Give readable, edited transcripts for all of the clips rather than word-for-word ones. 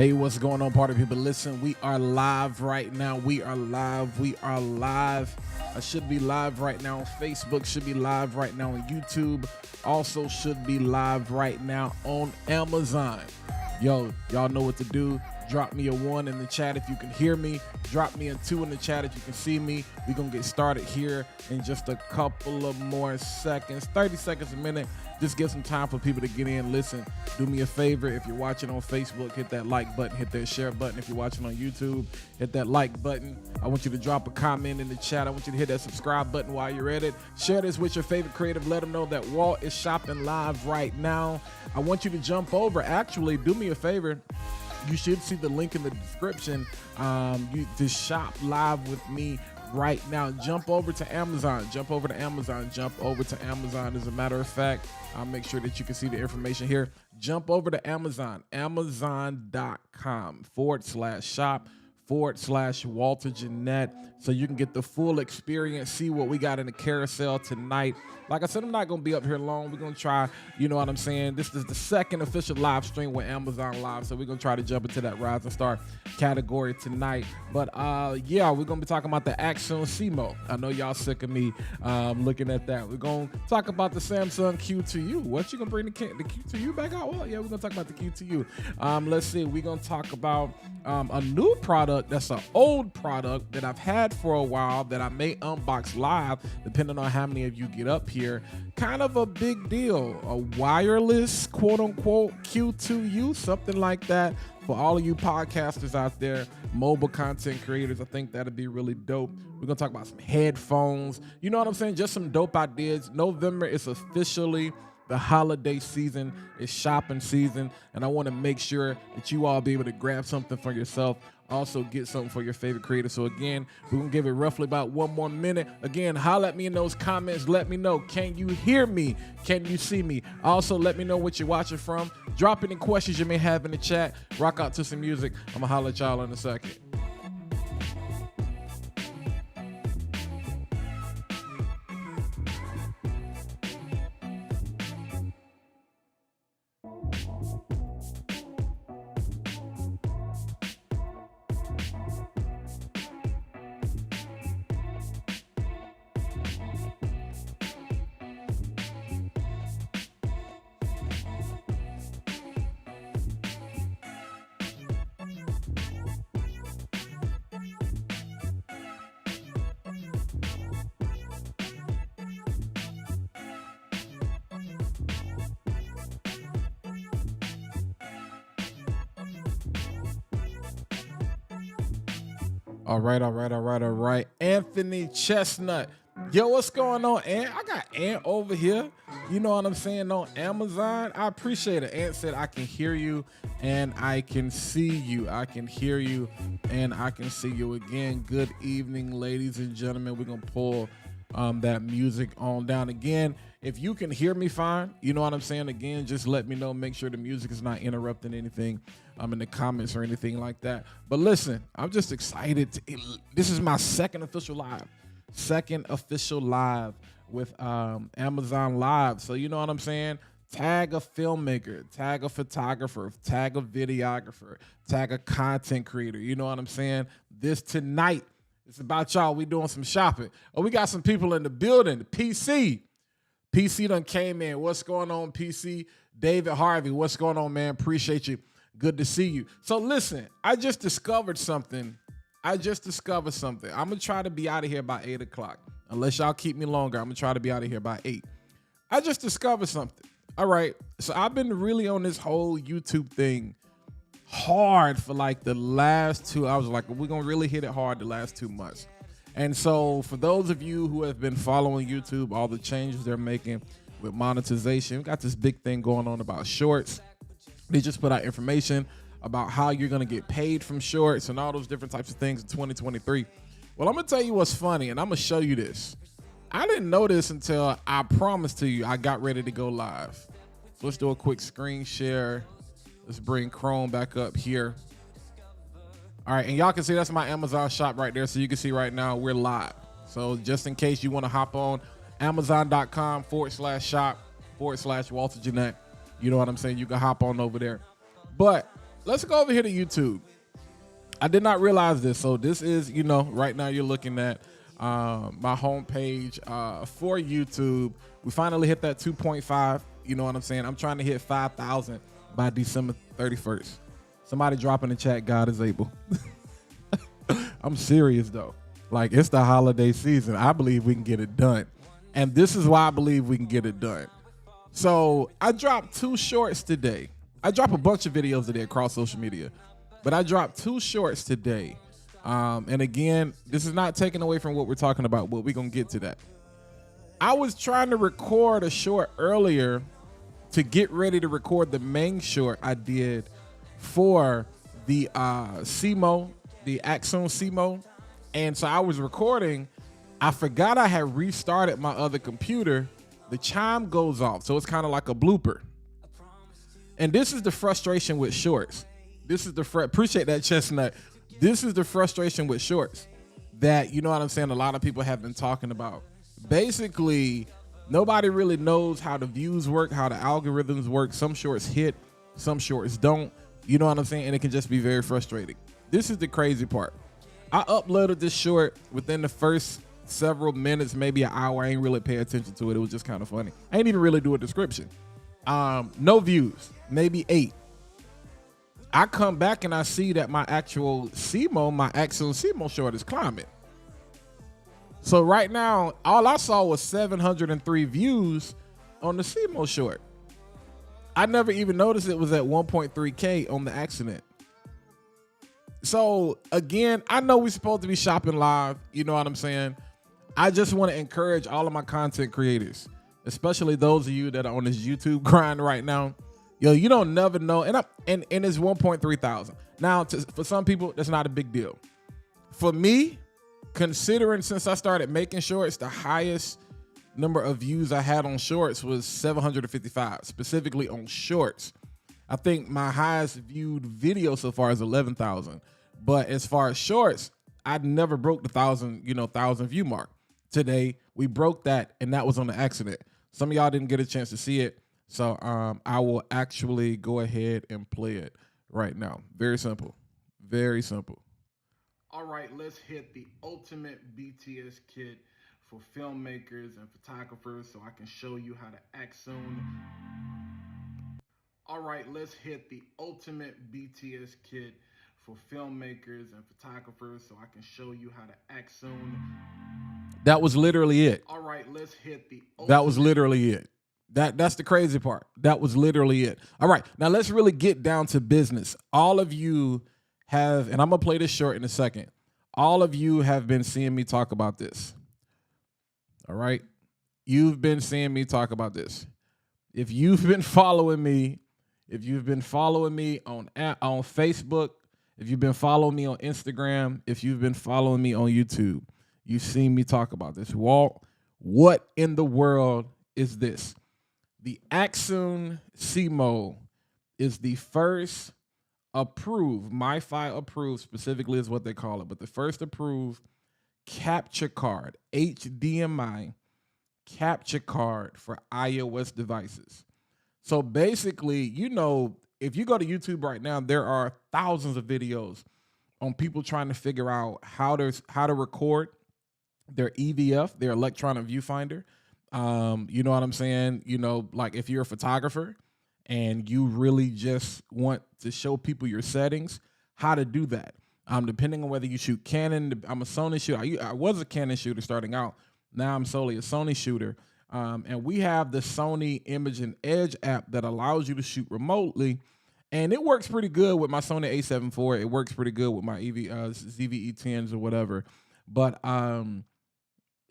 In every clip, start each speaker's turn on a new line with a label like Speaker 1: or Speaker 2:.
Speaker 1: Hey, what's going on, party people? Listen, we are live right now. We are live. We are live. I should be live right now on Facebook, should be live right now on YouTube, also should be live right now on Amazon. Yo, y'all know what to do. Drop me a 1 in the chat if you can hear me. Drop me a 2 in the chat if you can see me. We're going to get started here in just a couple of more seconds, 30 seconds a minute. Just give some time for people to get in. Listen, do me a favor. If you're watching on Facebook, hit that like button, hit that share button. If you're watching on YouTube, hit that like button. I want you to drop a comment in the chat. I want you to hit that subscribe button while you're at it. Share this with your favorite creative. Let them know that Walt is shopping live right now. I want you to jump over. Actually, do me a favor. You should see the link in the description to shop live with me right now. Jump over to Amazon. Jump over to Amazon. Jump over to Amazon. As a matter of fact, I'll make sure that you can see the information here. Jump over to Amazon. Amazon.com/shop/Walter Jeanette, so you can get the full experience, see what we got in the carousel tonight. Like I said, I'm not going to be up here long. We're going to try, you know what I'm saying? This is the second official live stream with Amazon Live, so we're going to try to jump into that Rising Star category tonight. But, yeah, we're going to be talking about the Action SEMO. I know y'all sick of me looking at that. We're going to talk about the Samsung Q2U. What, you going to bring the Q2U back out? Well, yeah, we're going to talk about the Q2U. Let's see. We're going to talk about a new product that's an old product that I've had for a while that I may unbox live, depending on how many of you get up here. Kind of a big deal, a wireless quote-unquote Q2U, something like that. For all of you podcasters out there, mobile content creators, I think that'd be really dope. We're gonna talk about some headphones, you know what I'm saying, just some dope ideas. November is officially the holiday season, it's shopping season, and I want to make sure that you all be able to grab something for yourself, also get something for your favorite creator. So again, we're gonna give it roughly about 1 more minute. Again, holler at me in those comments. Let me know, can you hear me? Can you see me? Also, let me know what you're watching from. Drop any questions you may have in the chat. Rock out to some music. I'm gonna holler at y'all in a second. All right. Anthony Chestnut. Yo, what's going on, Ant? I got Ant over here. You know what I'm saying, on Amazon. I appreciate it. Ant said, I can hear you and I can see you. I can hear you and I can see you. Again, good evening, ladies and gentlemen. We're going to pull that music on down. Again, if you can hear me fine, you know what I'm saying, again, just let me know. Make sure the music is not interrupting anything in the comments or anything like that. But listen, I'm just excited. This is my second official live with Amazon Live. So you know what I'm saying? Tag a filmmaker, tag a photographer, tag a videographer, tag a content creator. You know what I'm saying? This tonight, it's about y'all. We doing some shopping. Oh, we got some people in the building. The PC done came in. What's going on, PC? David Harvey, what's going on, man? Appreciate you. Good to see you. So listen, I just discovered something. I'm going to try to be out of here by 8 o'clock. Unless y'all keep me longer, I'm going to try to be out of here by 8. I just discovered something. All right. So I've been really on this whole YouTube thing hard for like the last 2 hours. Like, we're going to really hit it hard the last 2 months. And so for those of you who have been following YouTube, all the changes they're making with monetization, we got this big thing going on about shorts. They just put out information about how you're going to get paid from shorts and all those different types of things in 2023. Well, I'm going to tell you what's funny, and I'm going to show you this. I didn't know this until, I promise to you, I got ready to go live. So let's do a quick screen share. Let's bring Chrome back up here. All right, and y'all can see that's my Amazon shop right there. So you can see right now we're live. So just in case you want to hop on, Amazon.com/shop/Walter Jeanette. You know what I'm saying? You can hop on over there. But let's go over here to YouTube. I did not realize this. So this is, right now you're looking at my homepage for YouTube. We finally hit that 2.5. You know what I'm saying? I'm trying to hit 5,000 by December 31st. Somebody drop in the chat, God is able. I'm serious though. Like, it's the holiday season. I believe we can get it done. And this is why I believe we can get it done. So I dropped 2 shorts today. I drop a bunch of videos today across social media, but I dropped 2 shorts today. And again, this is not taken away from what we're talking about, but we're going to get to that. I was trying to record a short earlier to get ready to record the main short I did for the CMO, the Axon CMO. And so I was recording. I forgot I had restarted my other computer. The chime goes off. So it's kind of like a blooper. And this is the frustration with shorts. This is appreciate that, Chestnut. This is the frustration with shorts that, you know what I'm saying, a lot of people have been talking about. Basically, nobody really knows how the views work, how the algorithms work. Some shorts hit, some shorts don't. You know what I'm saying? And it can just be very frustrating. This is the crazy part. I uploaded this short within the first several minutes, maybe an hour. I ain't really pay attention to it. It was just kind of funny. I ain't even really do a description. No views, maybe 8. I come back and I see that my actual CMO, my Axon CMO short is climbing. So right now, all I saw was 703 views on the CMO short. I never even noticed it was at 1.3K on the accident. So again, I know we're supposed to be shopping live. You know what I'm saying? I just want to encourage all of my content creators, especially those of you that are on this YouTube grind right now. Yo, you don't never know. And it's 1.3 thousand. Now, for some people, that's not a big deal. For me, considering since I started making shorts, the highest number of views I had on shorts was 755, specifically on shorts. I think my highest viewed video so far is 11,000. But as far as shorts, I'd never broke the 1,000 view mark. Today, we broke that, and that was on the accident. Some of y'all didn't get a chance to see it. So I will actually go ahead and play it right now. Very simple. Very simple. All right, let's hit the ultimate BTS kit for filmmakers and photographers so I can show you how to Axon. All right, let's hit the ultimate BTS kit for filmmakers and photographers so I can show you how to Axon. That was literally it. All right, let's hit the That was literally it. That's the crazy part. That was literally it. All right, now let's really get down to business. All of you have, and I'm going to play this short in a second. All of you have been seeing me talk about this. All right? You've been seeing me talk about this. If you've been following me, on Facebook, if you've been following me on Instagram, if you've been following me on YouTube, you've seen me talk about this. Walt, what in the world is this? The Axon CMO is the first approved, MiFi approved specifically is what they call it, but the first approved capture card, HDMI capture card for iOS devices. So basically, if you go to YouTube right now, there are thousands of videos on people trying to figure out how to record their EVF, their electronic viewfinder. You know what I'm saying? Like if you're a photographer and you really just want to show people your settings, how to do that. Depending on whether you shoot Canon, I'm a Sony shooter. I was a Canon shooter starting out. Now I'm solely a Sony shooter. And we have the Sony Image and Edge app that allows you to shoot remotely. And it works pretty good with my Sony a7 IV. It works pretty good with my ZV-E10s or whatever. But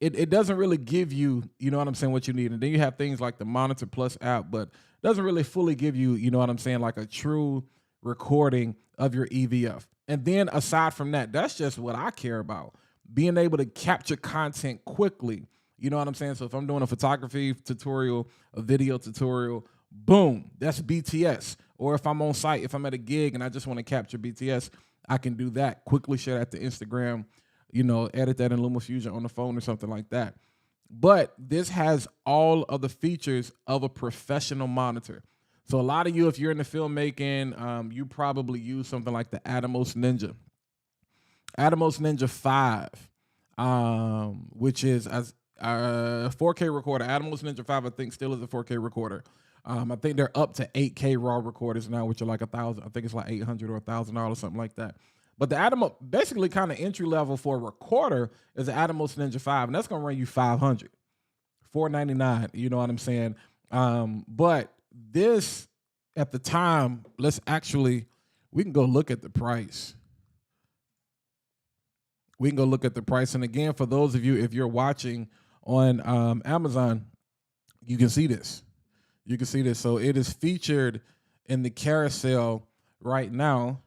Speaker 1: it doesn't really give you, you know what I'm saying, what you need. And then you have things like the Monitor Plus app, but it doesn't really fully give you, you know what I'm saying, like a true recording of your EVF. And then aside from that, that's just what I care about, being able to capture content quickly. You know what I'm saying? So if I'm doing a photography tutorial, a video tutorial, boom, that's BTS. Or if I'm on site, if I'm at a gig and I just want to capture BTS, I can do that, quickly share that to Instagram, edit that in LumaFusion on the phone or something like that. But this has all of the features of a professional monitor. So a lot of you, if you're into filmmaking, you probably use something like the Atomos Ninja. Atomos Ninja 5, which is as a 4K recorder. Atomos Ninja 5, I think, still is a 4K recorder. I think they're up to 8K raw recorders now, which are like $1,000. I think it's like $800 or $1,000, something like that. But the Atomos, basically kind of entry level for a recorder, is the Atomos Ninja 5, and that's gonna run you $500, $499. You know what I'm saying? But this, at the time, we can go look at the price. We can go look at the price. And again, for those of you, if you're watching on Amazon, you can see this. You can see this. So it is featured in the carousel right now.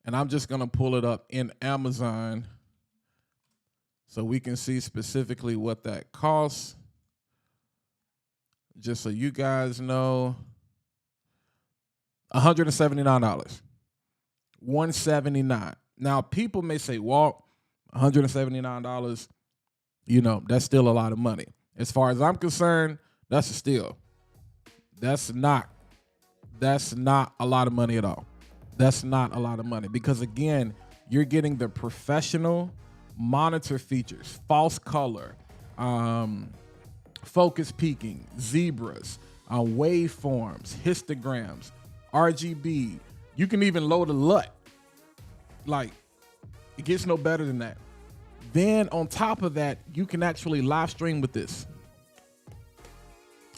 Speaker 1: And I'm just going to pull it up in Amazon so we can see specifically what that costs. Just so you guys know, $179. $179. Now, people may say, Walt, $179, you know, that's still a lot of money. As far as I'm concerned, that's a steal. That's not a lot of money at all. That's not a lot of money because, again, you're getting the professional monitor features, false color, focus peaking, zebras, waveforms, histograms, RGB. You can even load a LUT. Like, it gets no better than that. Then on top of that, you can actually live stream with this.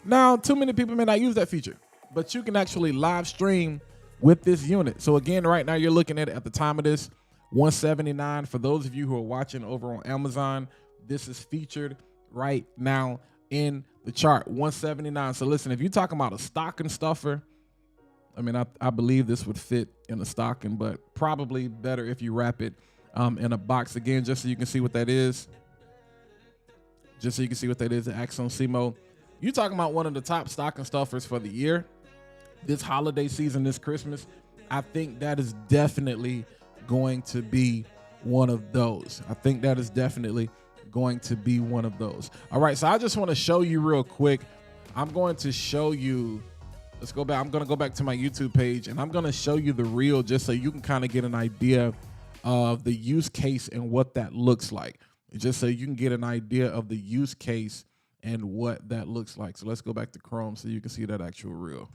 Speaker 1: Now, too many people may not use that feature, but you can actually live stream with this unit. So again, right now you're looking at the time of this, $179. For those of you who are watching over on Amazon, this is featured right now in the chart, $179. So listen, if you're talking about a stocking stuffer, I mean, I believe this would fit in a stocking, but probably better if you wrap it in a box. Again, just so you can see what that is. Just so you can see what that is, the Axon CMO. You're talking about one of the top stocking stuffers for the year. This holiday season, this Christmas, I think that is definitely going to be one of those. I think that is definitely going to be one of those. All right, so I just want to show you real quick. I'm going to show you. Let's go back. I'm going to go back to my YouTube page, and I'm going to show you the reel just so you can kind of get an idea of the use case and what that looks like. Just so you can get an idea of the use case and what that looks like. So let's go back to Chrome so you can see that actual reel.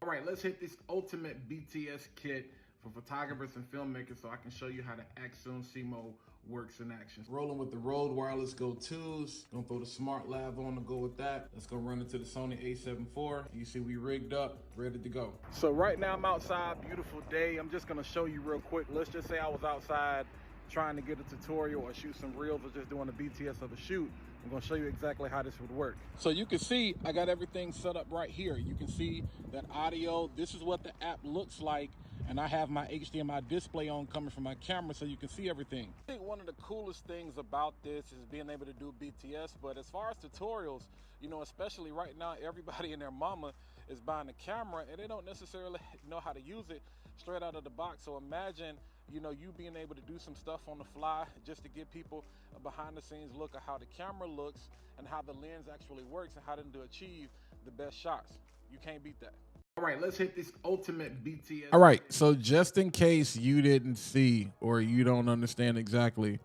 Speaker 1: All right, let's hit this ultimate BTS kit for photographers and filmmakers so I can show you how the Axon CMO works in action. Rolling with the Rode Wireless Go 2s. Gonna throw the Smart Lav on to go with that. Let's go run into the Sony a7 IV. You see we rigged up, ready to go. So right now I'm outside, beautiful day. I'm just gonna show you real quick. Let's just say I was outside trying to get a tutorial or shoot some reels or just doing a BTS of a shoot. I'm gonna show you exactly how this would work. So you can see I got everything set up right here. You can see that audio. This is what the app looks like. And I have my HDMI display on coming from my camera so you can see everything. I think one of the coolest things about this is being able to do BTS, but as far as tutorials, you know, especially right now, everybody and their mama is buying a camera and they don't necessarily know how to use it straight out of the box. So imagine, you know, you being able to do some stuff on the fly just to give people a behind the scenes look at how the camera looks and how the lens actually works and how to achieve the best shots. You can't beat that. All right, let's hit this ultimate BTS. All right, so just in case you didn't see or you don't understand exactly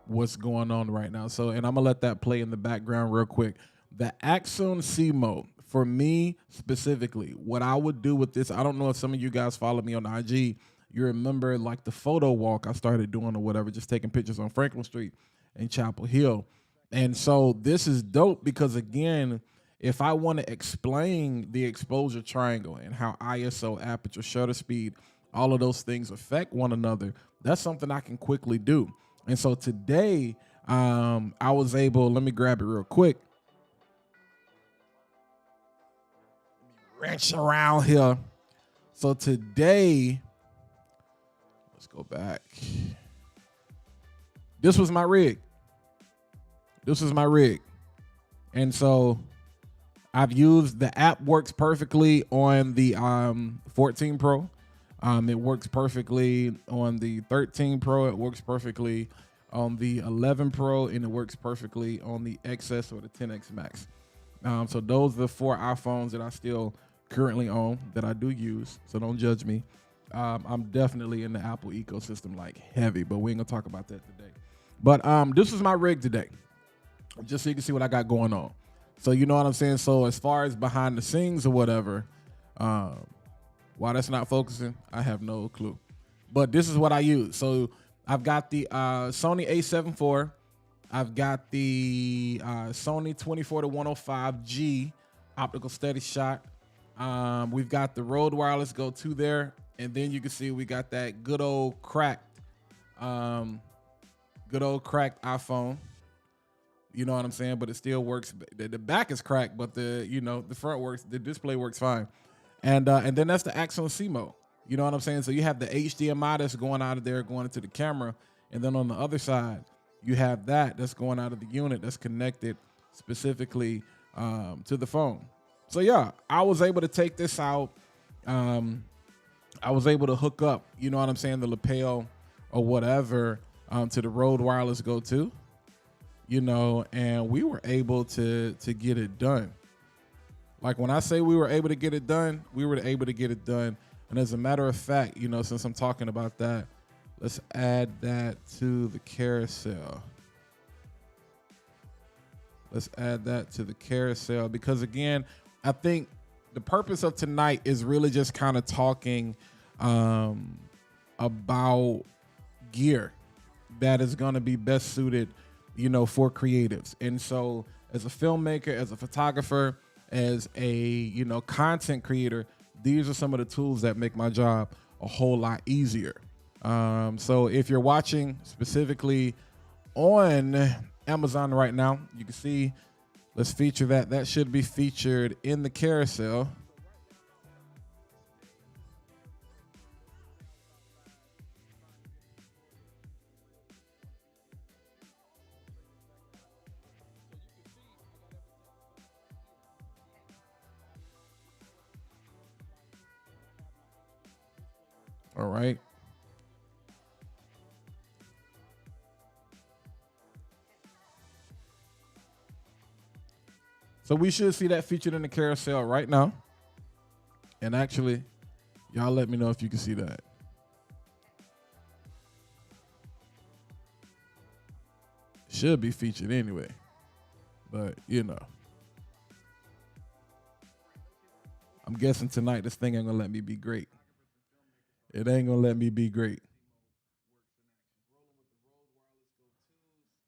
Speaker 1: what's going on right now. So, and I'm gonna let that play in the background real quick. The Axon CMO, for me specifically, what I would do with this, I don't know if some of you guys follow me on IG. You remember like the photo walk I started doing or whatever, just taking pictures on Franklin Street in Chapel Hill. And so this is dope because, again, if I want to explain the exposure triangle and how ISO, aperture, shutter speed, all of those things affect one another, that's something I can quickly do. And so today, I was able, let me grab it real quick. Wrench around here. So today, let's go back. This was my rig. This is my rig. And so I've used, the app works perfectly on the 14 Pro. It works perfectly on the 13 Pro. It works perfectly on the 11 Pro, and it works perfectly on the XS or the 10X Max. So those are the 4 iPhones that I still currently own that I do use. So don't judge me. I'm definitely in the Apple ecosystem like heavy, but we ain't gonna talk about that today. But this is my rig today, just so you can see what I got going on. So you know what I'm saying? So as far as behind the scenes or whatever, why that's not focusing, I have no clue. But this is what I use. So I've got the Sony a7 IV. I've got the Sony 24-105G optical steady shot. We've got the Rode Wireless Go 2 there. And then you can see we got that good old cracked iPhone. You know what I'm saying? But it still works. The back is cracked, but the front works. The display works fine. And then that's the Axon C mode. You know what I'm saying? So you have the HDMI that's going out of there, going into the camera. And then on the other side, you have that's going out of the unit that's connected specifically to the phone. So yeah, I was able to take this out. I was able to hook up, you know what I'm saying, the lapel or whatever to the Rode Wireless Go 2, and we were able to get it done. Like when I say we were able to get it done, we were able to get it done. And as a matter of fact, since I'm talking about that, let's add that to the carousel. Let's add that to the carousel because, again, I think the purpose of tonight is really just kind of talking about gear that is going to be best suited, for creatives. And so as a filmmaker, as a photographer, as a, content creator, these are some of the tools that make my job a whole lot easier. So if you're watching specifically on Amazon right now, you can see, let's feature that. That should be featured in the carousel. All right. So we should see that featured in the carousel right now. And actually, y'all let me know if you can see that. Should be featured anyway. But, I'm guessing tonight this thing ain't going to let me be great. It ain't going to let me be great.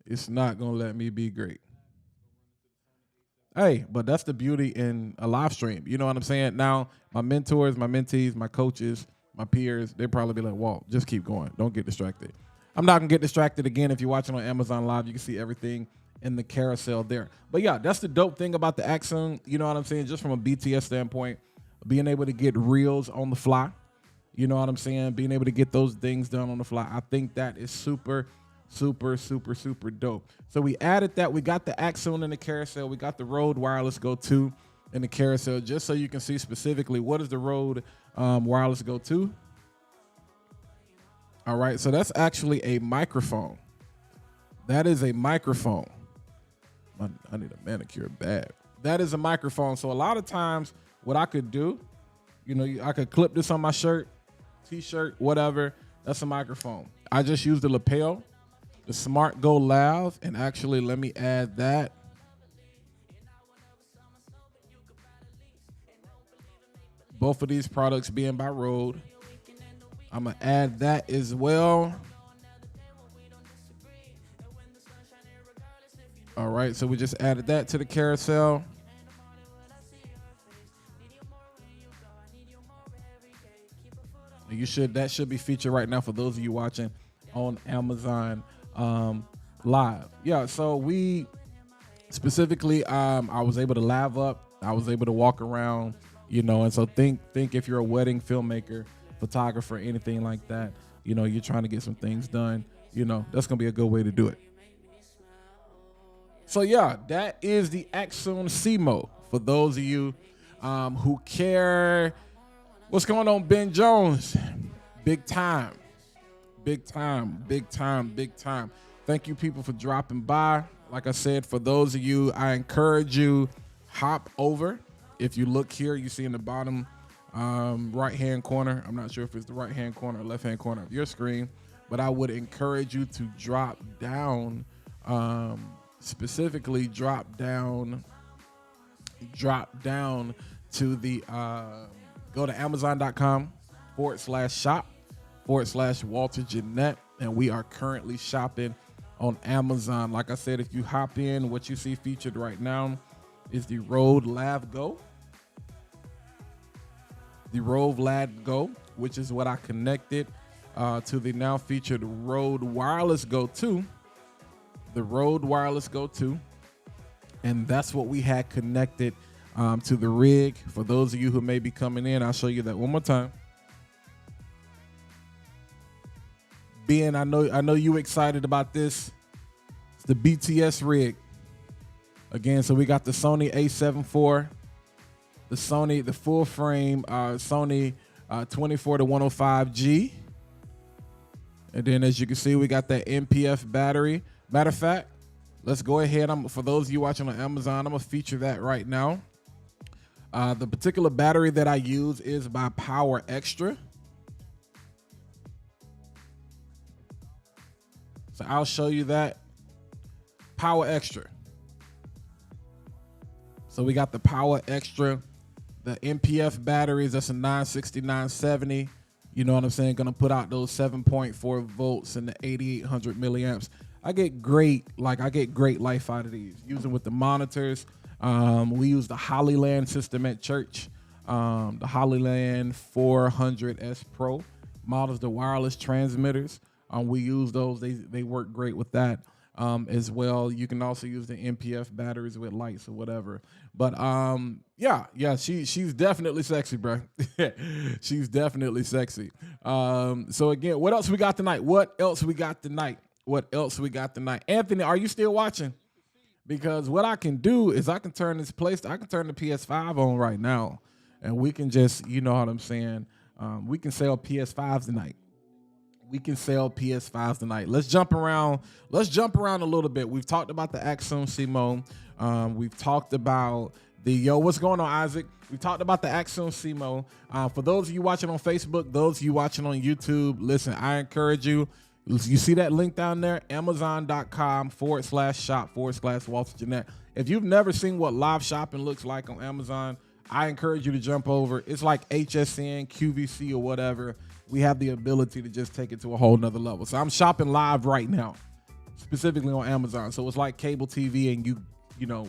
Speaker 1: It's not going to let me be great. Hey, but that's the beauty in a live stream. You know what I'm saying? Now, my mentors, my mentees, my coaches, my peers, they probably be like, Walt, just keep going. Don't get distracted. I'm not going to get distracted again. If you're watching on Amazon Live, you can see everything in the carousel there. But yeah, that's the dope thing about the Axon. You know what I'm saying? Just from a BTS standpoint, being able to get reels on the fly. You know what I'm saying? Being able to get those things done on the fly. I think that is super, super, super, super dope. So we added that. We got the Axon in the carousel. We got the Rode Wireless Go 2 in the carousel, just so you can see specifically what is the Rode Wireless Go 2. All right, so that's actually a microphone. That is a microphone. I need a manicure bad. That is a microphone. So a lot of times what I could do, I could clip this on my shirt, t-shirt, whatever. That's a microphone. I just use the lapel, the Smart Go Lav, and actually let me add that. Both of these products being by Rode. I'm going to add that as well. All right, so we just added that to the carousel. That should be featured right now for those of you watching on Amazon Live. Yeah, so we specifically, I was able to lav up. I was able to walk around, and so think if you're a wedding filmmaker, photographer, anything like that, you're trying to get some things done, that's going to be a good way to do it. So yeah, that is the Axon C-Mo for those of you who care. What's going on, Ben Jones? Big time, big time, big time, big time. Thank you, people, for dropping by. Like I said, for those of you, I encourage you, hop over. If you look here, you see in the bottom right-hand corner. I'm not sure if it's the right-hand corner or left-hand corner of your screen, but I would encourage you to drop down, specifically drop down to the, go to amazon.com/shop/Walter Jeanette, and we are currently shopping on Amazon. Like I said, if you hop in, what you see featured right now is the Rode Lav Go. The Rode Lav Go, which is what I connected to the now featured Rode Wireless Go 2. The Rode Wireless Go 2. And that's what we had connected to the rig. For those of you who may be coming in, I'll show you that one more time. Ben, I know you excited about this. It's the BTS rig. Again, so we got the Sony A7 IV, the full frame Sony 24-105G. And then as you can see, we got that NPF battery. Matter of fact, let's go ahead. For those of you watching on Amazon, I'm gonna feature that right now. The particular battery that I use is by Power Extra. So I'll show you that. Power Extra. So we got the Power Extra, the NPF batteries. That's a 960, 970. You know what I'm saying? Gonna put out those 7.4 volts and the 8,800 milliamps. I get great life out of these. Using with the monitors. We use the Hollyland system at church. The Hollyland 400S Pro models, the wireless transmitters. We use those. They work great with that as well. You can also use the NPF batteries with lights or whatever. But yeah, she's definitely sexy, bro. She's definitely sexy. So again, what else we got tonight? Anthony, are you still watching? Because what I can do is I can turn the PS5 on right now, and we can just, you know what I'm saying, we can sell PS5s tonight. Let's jump around a little bit. We've talked about the Axiom CMO. We've talked about what's going on, Isaac? We talked about the Axiom CMO. For those of you watching on Facebook, those of you watching on YouTube, listen, I encourage you. You see that link down there, amazon.com/shop/Walter Jeanette. If you've never seen what live shopping looks like on Amazon, I encourage you to jump over. It's like HSN, QVC, or whatever. We have the ability to just take it to a whole nother level. So I'm shopping live right now, specifically on Amazon. So it's like cable TV and you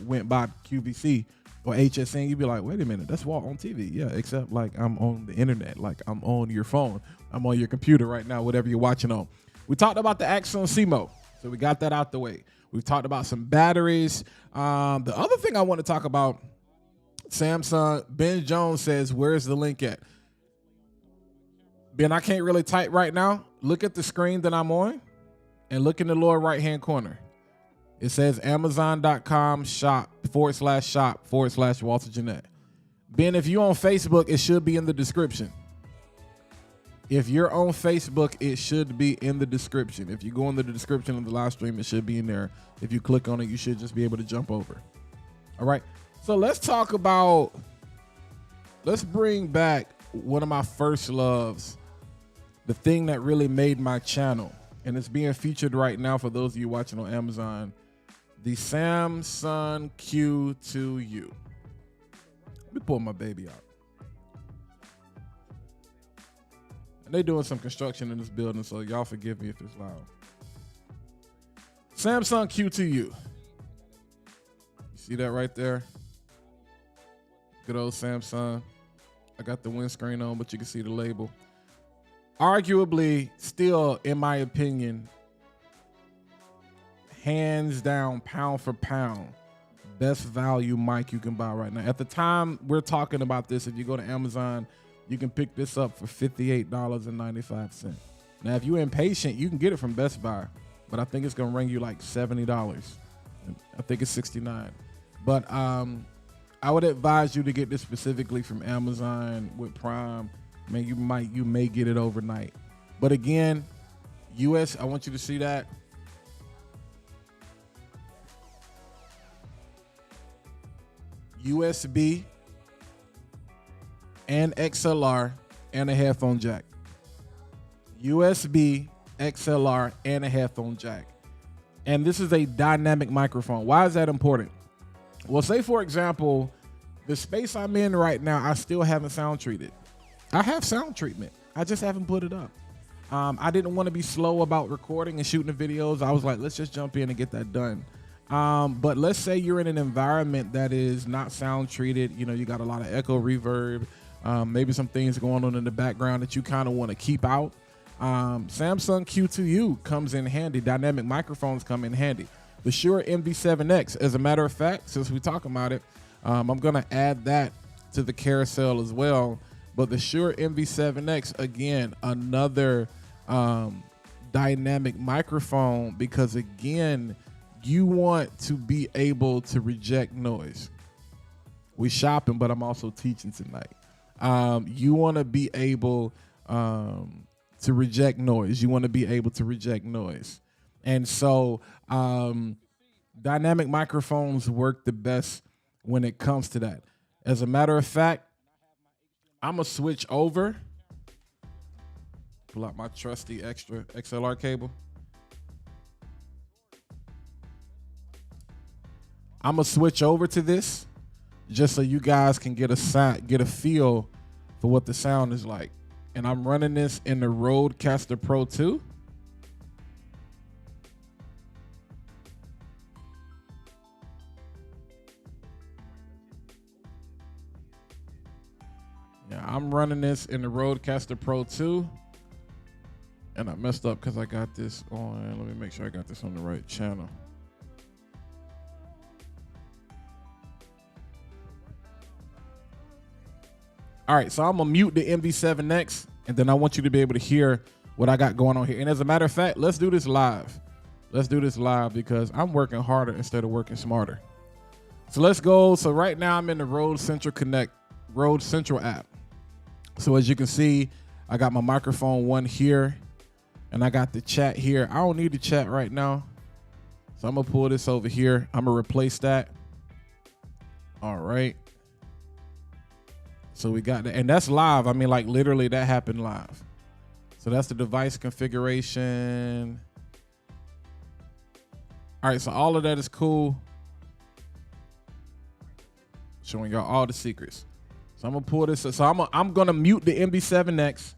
Speaker 1: went by QVC or HSN, you'd be like, wait a minute, that's Walt on TV. Yeah, except like I'm on the internet, like I'm on your phone. I'm on your computer right now, whatever you're watching on. We talked about the Axiom CMO, so we got that out the way. We've talked about some batteries. The other thing I want to talk about, Samsung, Ben Jones says, where's the link at? Ben, I can't really type right now. Look at the screen that I'm on and look in the lower right-hand corner. It says amazon.com/shop/Walter Jeanette. Ben, if you're on Facebook, it should be in the description. If you're on Facebook, it should be in the description. If you go into the description of the live stream, it should be in there. If you click on it, you should just be able to jump over. All right. So let's bring back one of my first loves, the thing that really made my channel. And it's being featured right now for those of you watching on Amazon, the Samsung Q2U. Let me pull my baby out. And they're doing some construction in this building, so y'all forgive me if it's loud. Samsung Q2U. You see that right there? Good old Samsung. I got the windscreen on, but you can see the label. Arguably, still, in my opinion, hands down, pound for pound, best value mic you can buy right now. At the time we're talking about this, if you go to Amazon, you can pick this up for $58.95. Now, if you're impatient, you can get it from Best Buy, but I think it's going to ring you like $70. I think it's $69. But I would advise you to get this specifically from Amazon with Prime. Man, you may get it overnight. But again, I want you to see that. USB and XLR and a headphone jack. USB, XLR, and a headphone jack. And this is a dynamic microphone. Why is that important? Well, say for example, the space I'm in right now, I still haven't sound treated. I have sound treatment. I just haven't put it up. I didn't want to be slow about recording and shooting the videos. I was like, let's just jump in and get that done. But let's say you're in an environment that is not sound treated. You know, you got a lot of echo, reverb, maybe some things going on in the background that you kind of want to keep out. Samsung Q2U comes in handy. Dynamic microphones come in handy. The Shure MV7X, as a matter of fact, since we're talking about it, I'm going to add that to the carousel as well. But the Shure MV7X, again, another dynamic microphone, because again, you want to be able to reject noise. We shopping, but I'm also teaching tonight. You want to be able to reject noise. You want to be able to reject noise. And so dynamic microphones work the best when it comes to that. As a matter of fact, I'm going to switch over. Pull out my trusty extra XLR cable. I'm going to switch over to this just so you guys can get a feel for what the sound is like. And I'm running this in the Rodecaster Pro 2. Yeah, I'm running this in the Rodecaster Pro 2. And I messed up because I got this on. Let me make sure I got this on the right channel. All right, so I'm gonna mute the MV7X, and then I want you to be able to hear what I got going on here. And as a matter of fact, let's do this live. Let's do this live because I'm working harder instead of working smarter. So let's go. So right now I'm in the Rode Central app. So as you can see, I got my microphone one here, and I got the chat here. I don't need the chat right now, so I'm gonna pull this over here. I'm gonna replace that. All right. So we got that, and that's live. I mean, like literally that happened live. So that's the device configuration. All right, so all of that is cool. Showing y'all all the secrets. So I'm gonna pull this. So I'm gonna mute the MB7X.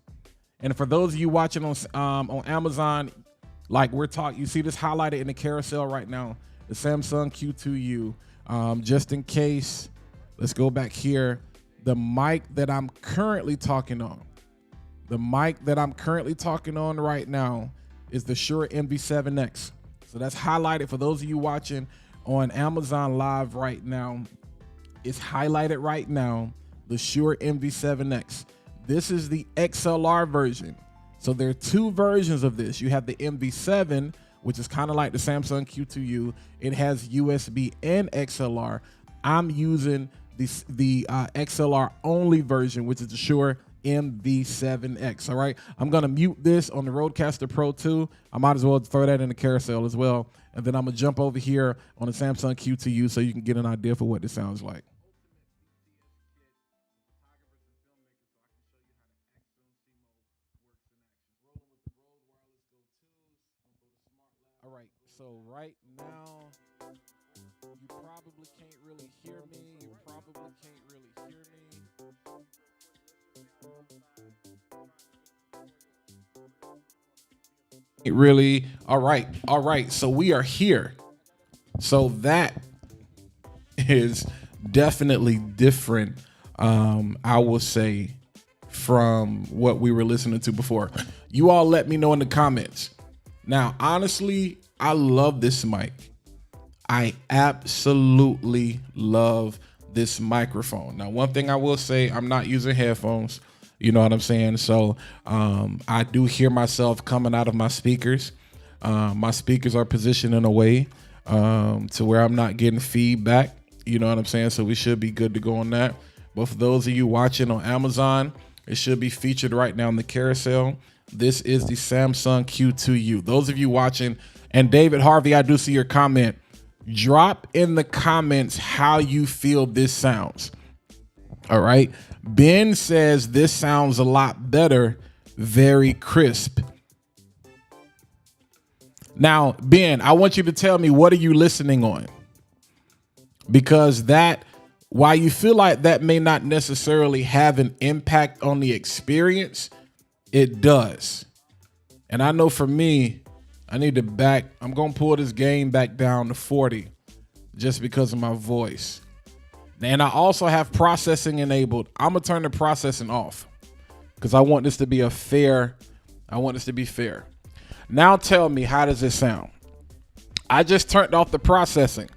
Speaker 1: And for those of you watching on Amazon, like we're talking, you see this highlighted in the carousel right now, the Samsung Q2U. Just in case, let's go back here. The mic that I'm currently talking on, right now is the Shure MV7X. So that's highlighted for those of you watching on Amazon Live right now. It's highlighted right now, the Shure MV7X. This is the XLR version. So there are two versions of this. You have the MV7, which is kind of like the Samsung Q2U. It has USB and XLR. I'm using the XLR only version, which is the Shure MV7X. All right, I'm gonna mute this on the Rodecaster Pro 2. I might as well throw that in the carousel as well, and then I'm gonna jump over here on the Samsung Q2U so you can get an idea for what this sounds like. All right, so right now you probably can't really hear me. All right. So we are here. So that is definitely different, I will say, from what we were listening to before. You all let me know in the comments. Now, honestly, I love this mic. I absolutely love this microphone. Now, one thing I will say, I'm not using headphones. You know what I'm saying? So I do hear myself coming out of my speakers. My speakers are positioned in a way to where I'm not getting feedback. You know what I'm saying? So we should be good to go on that. But for those of you watching on Amazon, it should be featured right now in the carousel. This is the Samsung Q2U. Those of you watching, and David Harvey, I do see your comment. Drop in the comments how you feel this sounds. All right. Ben says this sounds a lot better. Very crisp. Now, Ben, I want you to tell me, what are you listening on? Because while you feel like that may not necessarily have an impact on the experience, it does. And I know for me, I'm going to pull this gain back down to 40 just because of my voice. And I also have processing enabled. I'm going to turn the processing off because I want this to be fair. Now tell me, how does it sound? I just turned off the processing.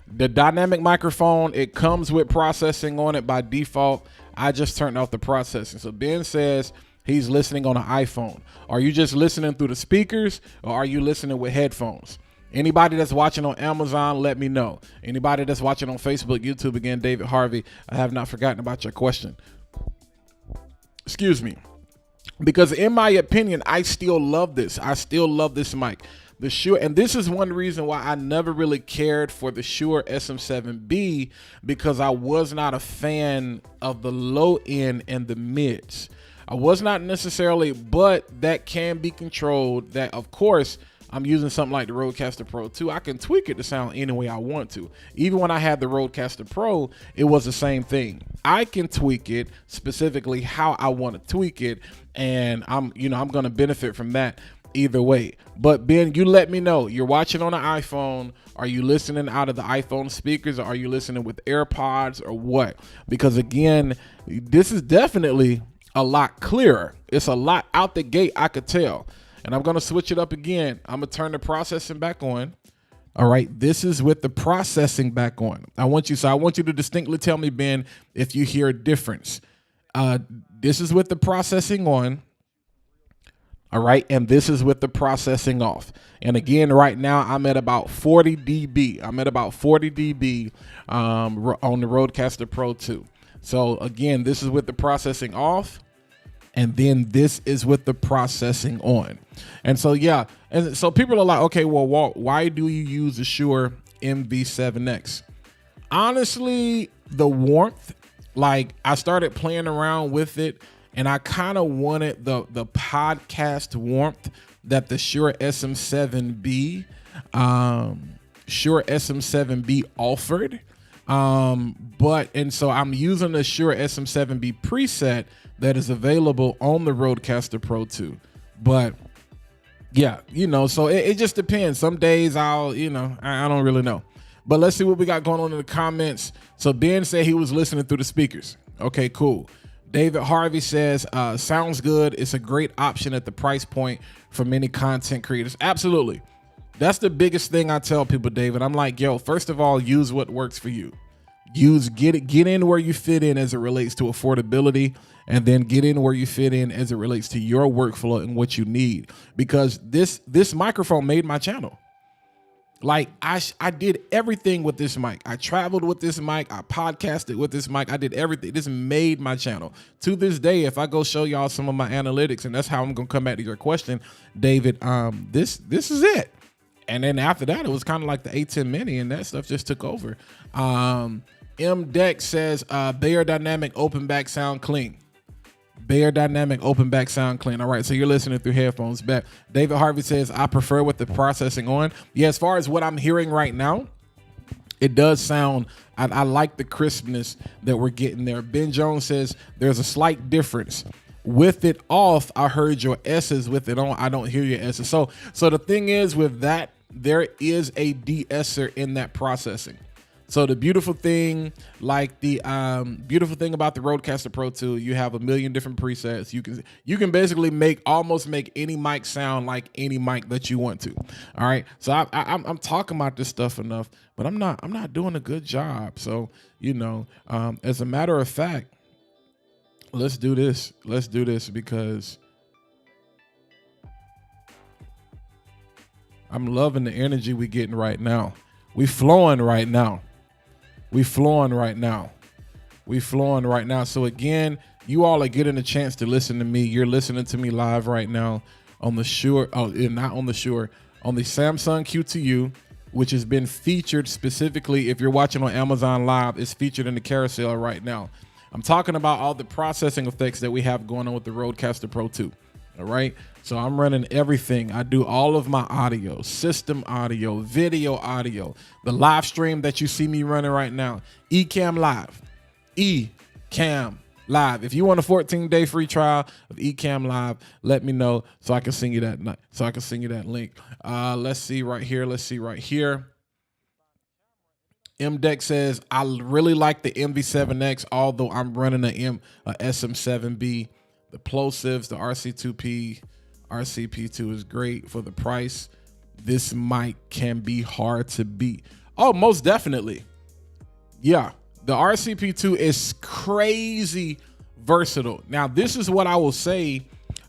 Speaker 1: The dynamic microphone, it comes with processing on it by default. I just turned off the processing. So Ben says he's listening on an iPhone. Are you just listening through the speakers, or are you listening with headphones? Anybody that's watching on Amazon, let me know. Anybody that's watching on Facebook, YouTube, again, David Harvey, I have not forgotten about your question. Excuse me. Because in my opinion, I still love this. I still love this mic. The Shure, and this is one reason why I never really cared for the Shure SM7B, because I was not a fan of the low end and the mids. I was not necessarily, but that can be controlled. That, of course, I'm using something like the Rodecaster Pro 2. I can tweak it to sound any way I want to. Even when I had the Rodecaster Pro, it was the same thing. I can tweak it specifically how I want to tweak it, and I'm going to benefit from that either way. But Ben, you let me know. You're watching on an iPhone. Are you listening out of the iPhone speakers, or are you listening with AirPods, or what? Because again, this is definitely a lot clearer. It's a lot out the gate, I could tell. And I'm going to switch it up again. I'm going to turn the processing back on. All right, this is with the processing back on. I want you to distinctly tell me, Ben, if you hear a difference. This is with the processing on. All right, and this is with the processing off. And again, right now I'm at about 40 dB. I'm at about 40 dB on the Rodecaster Pro 2. So again, this is with the processing off, and then this is with the processing on. And so, yeah, and so people are like, okay, well, Walt, why do you use the Shure MV7X? Honestly, the warmth, like I started playing around with it, and I kind of wanted the podcast warmth that the Shure SM7B offered. And so I'm using the Shure SM7B preset that is available on the Rodecaster Pro 2. But yeah, so it just depends. Some days I don't really know. But let's see what we got going on in the comments. So Ben said he was listening through the speakers. Okay, cool. David Harvey says, sounds good. It's a great option at the price point for many content creators. Absolutely. That's the biggest thing I tell people, David. I'm like, yo, first of all, use what works for you. Get in where you fit in as it relates to affordability, and then get in where you fit in as it relates to your workflow and what you need. Because this microphone made my channel. Like I did everything with this mic. I traveled with this mic. I podcasted with this mic. I did everything. This made my channel. To this day, if I go show y'all some of my analytics, and that's how I'm gonna come back to your question, David, this is it. And then after that, it was kind of like the A10 Mini, and that stuff just took over. M Deck says, Bayer Dynamic open back sound clean. Bayer Dynamic open back sound clean. All right, so you're listening through headphones back. David Harvey says, I prefer with the processing on. Yeah, as far as what I'm hearing right now, it does sound, I like the crispness that we're getting there. Ben Jones says there's a slight difference. With it off, I heard your S's. With it on, I don't hear your S's. So the thing is with that, there is a de-esser in that processing. So the beautiful thing, like the beautiful thing about the Rodecaster Pro 2, you have a million different presets. You can basically almost make any mic sound like any mic that you want to. All right. So I'm talking about this stuff enough, but I'm not doing a good job. So as a matter of fact, let's do this. Let's do this because I'm loving the energy we're getting right now. We flowing right now. We flowing right now. So again, you all are getting a chance to listen to me. You're listening to me live right now on the Shure. Oh, not on the Shure. On the Samsung Q2U which has been featured specifically, if you're watching on Amazon Live, it's featured in the carousel right now. I'm talking about all the processing effects that we have going on with the Rodecaster Pro 2. All right. So I'm running everything. I do all of my audio, system audio, video audio, the live stream that you see me running right now. Ecamm Live. Ecamm Live. If you want a 14-day free trial of Ecamm Live, let me know so I can send you that link. Let's see right here. MDeck says, I really like the MV7X, although I'm running a SM7B. The plosives, the RC2P, RCP2 is great for the price. This mic can be hard to beat. Oh, most definitely. Yeah, the RCP2 is crazy versatile. Now, this is what I will say.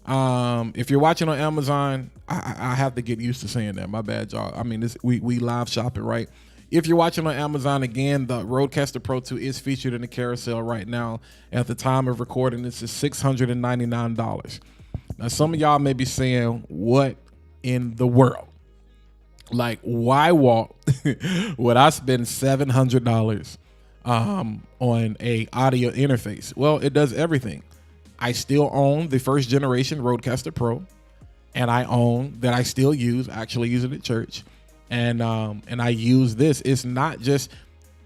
Speaker 1: If you're watching on Amazon, I have to get used to saying that. My bad, y'all. I mean, we live shopping, right? If you're watching on Amazon, again, the Rodecaster Pro 2 is featured in the carousel right now. At the time of recording, this is $699. Now, some of y'all may be saying, what in the world? Like, why, Walt, would I spend $700 on a audio interface? Well, it does everything. I still own the first generation Rodecaster Pro, and I actually use it at church. And I use this. It's not just,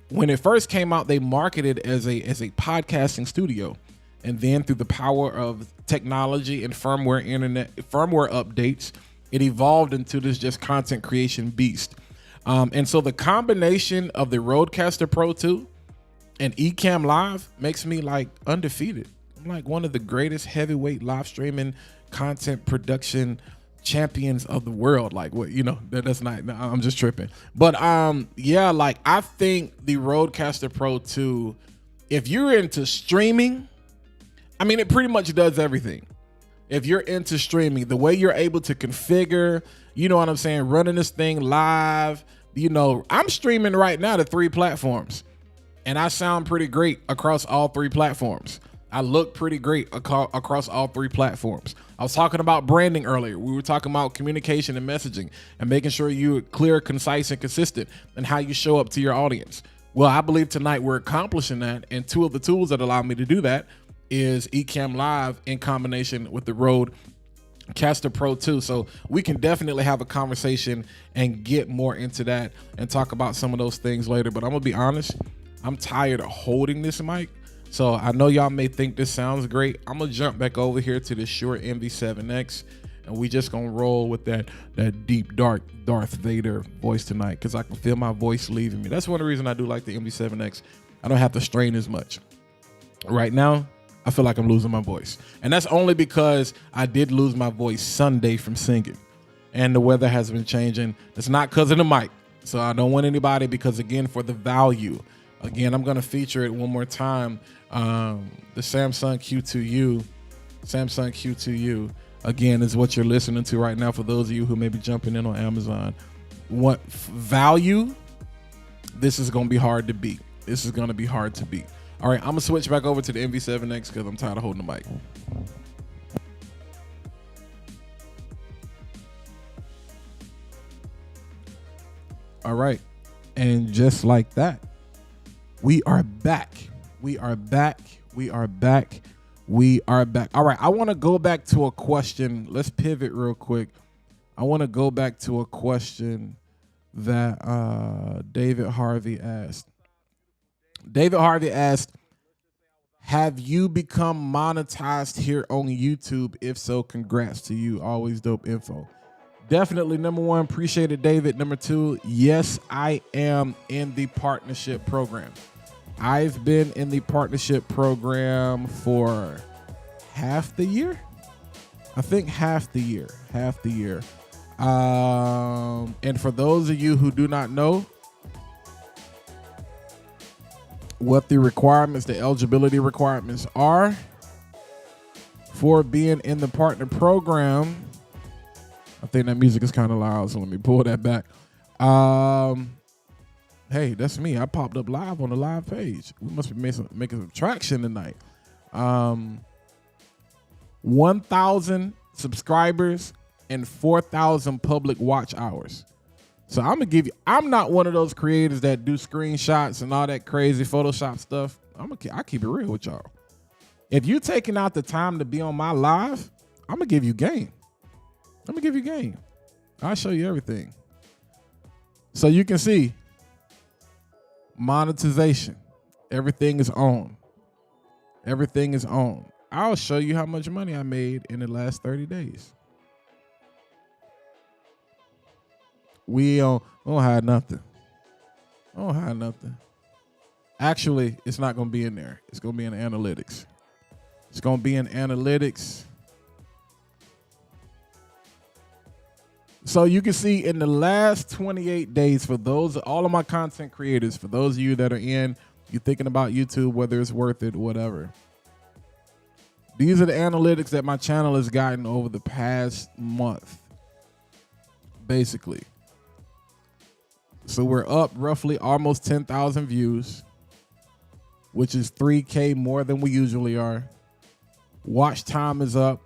Speaker 1: when it first came out, they marketed as a podcasting studio, and then through the power of technology and firmware updates, it evolved into this just content creation beast. And so the combination of the Rodecaster Pro 2 and Ecamm Live makes me like undefeated. I'm like one of the greatest heavyweight live streaming content production champions of the world. Like, what, that's not, no, I'm just tripping. But yeah, like, I think the Rodecaster Pro 2, if you're into streaming, I mean, it pretty much does everything. If you're into streaming, the way you're able to configure, you know what I'm saying, running this thing live, I'm streaming right now to 3 platforms, and I sound pretty great across all 3 platforms. I look pretty great across all 3 platforms. I was talking about branding earlier. We were talking about communication and messaging and making sure you're clear, concise, and consistent in how you show up to your audience. Well, I believe tonight we're accomplishing that, and 2 of the tools that allow me to do that is Ecamm Live in combination with the Rodecaster Pro 2. So we can definitely have a conversation and get more into that and talk about some of those things later. But I'm gonna be honest, I'm tired of holding this mic. So I know y'all may think this sounds great. I'm gonna jump back over here to the Shure MV7X, and we just gonna roll with that deep, dark Darth Vader voice tonight, because I can feel my voice leaving me. That's one of the reasons I do like the MV7X. I don't have to strain as much. Right now, I feel like I'm losing my voice, and that's only because I did lose my voice Sunday from singing, and the weather has been changing. It's not because of the mic, so I don't want anybody, because again, for the value, again, I'm gonna feature it one more time. The Samsung Q2U, again, is what you're listening to right now. For those of you who may be jumping in on Amazon, what value? This is gonna be hard to beat. All right, I'm gonna switch back over to the MV7X because I'm tired of holding the mic. All right, and just like that, we are back. All right, I want to go back to a question. Let's pivot real quick. I want to go back to a question that David Harvey asked. Have you become monetized here on YouTube? If so, congrats to you. Always dope info. Definitely, number 1, appreciate it, David. Number 2, yes, I am in the partnership program. I've been in the partnership program for half the year. I think half the year. And for those of you who do not know what the requirements, the eligibility requirements are for being in the partner program, I think that music is kind of loud, so let me pull that back. Hey, that's me. I popped up live on the live page. We must be making some traction tonight. 1,000 subscribers and 4,000 public watch hours. So I'm gonna give you. I'm not one of those creators that do screenshots and all that crazy Photoshop stuff. I keep it real with y'all. If you taking out the time to be on my live, I'm gonna give you game. I'm gonna give you game. I'll show you everything. So you can see monetization. Everything is on. Everything is on. I'll show you how much money I made in the last 30 days. We don't hide nothing. I don't hide nothing. Actually, it's not going to be in there. It's going to be in analytics. It's going to be in analytics. So you can see in the last 28 days, for those, all of my content creators, for those of you that are you're thinking about YouTube, whether it's worth it, whatever. These are the analytics that my channel has gotten over the past month, basically. So we're up roughly almost 10,000 views, which is 3K more than we usually are. Watch time is up,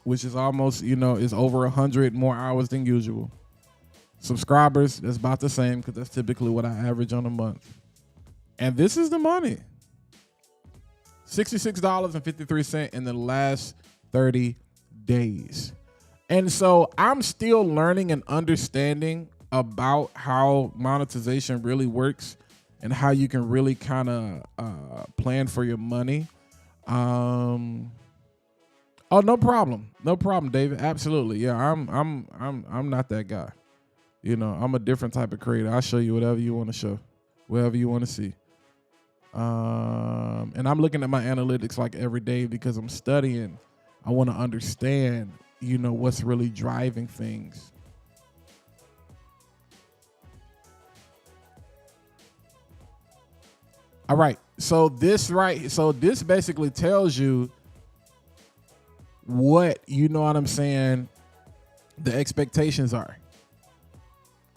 Speaker 1: which is almost, is over 100 more hours than usual. Subscribers, that's about the same because that's typically what I average on a month. And this is the money. $66.53 in the last 30 days. And so I'm still learning and understanding about how monetization really works and how you can really kind of plan for your money. Oh, no problem. No problem, David. Absolutely. Yeah, I'm not that guy. I'm a different type of creator. I'll show you whatever you want to show, whatever you want to see. And I'm looking at my analytics like every day because I'm studying. I want to understand, what's really driving things. All right. So this basically tells you what, the expectations are.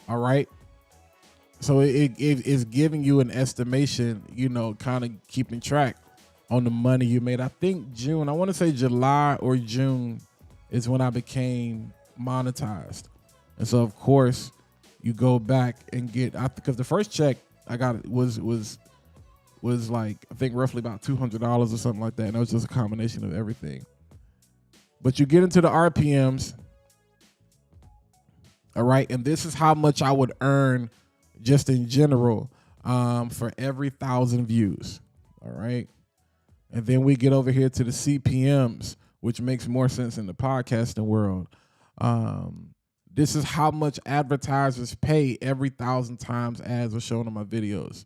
Speaker 1: All right. So it is giving you an estimation, kind of keeping track on the money you made. I think June, I want to say July or June is when I became monetized. And so, of course, you go back and get, because the first check I got was like, I think roughly about $200 or something like that. And it was just a combination of everything. But you get into the RPMs. All right. And this is how much I would earn just in general for every 1,000 views. All right. And then we get over here to the CPMs, which makes more sense in the podcasting world. This is how much advertisers pay every 1,000 times ads are shown on my videos.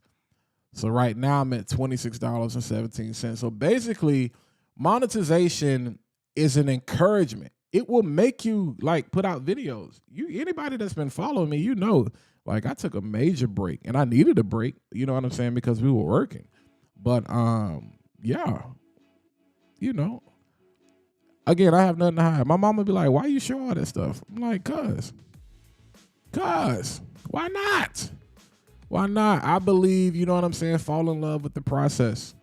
Speaker 1: So right now I'm at $26.17. So basically, monetization is an encouragement. It will make you put out videos. Anybody that's been following me, I took a major break and I needed a break, you know what I'm saying? Because we were working. But yeah, again, I have nothing to hide. My mom would be like, why you show all that stuff? I'm like, cuz, why not? Why not? I believe, you know what I'm saying? Fall in love with the process.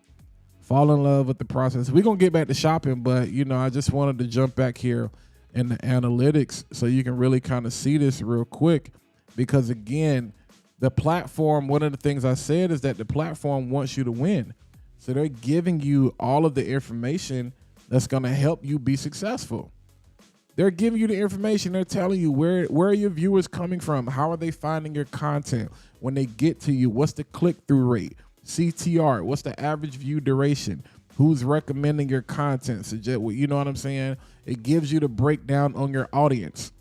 Speaker 1: Fall in love with the process. We're going to get back to shopping, but, I just wanted to jump back here in the analytics so you can really kind of see this real quick. Because, again, the platform, one of the things I said is that the platform wants you to win. So they're giving you all of the information that's going to help you be successful. They're giving you the information. They're telling you where are your viewers coming from? How are they finding your content? When they get to you, what's the click-through rate? CTR, what's the average view duration? Who's recommending your content? You know what I'm saying? It gives you the breakdown on your audience.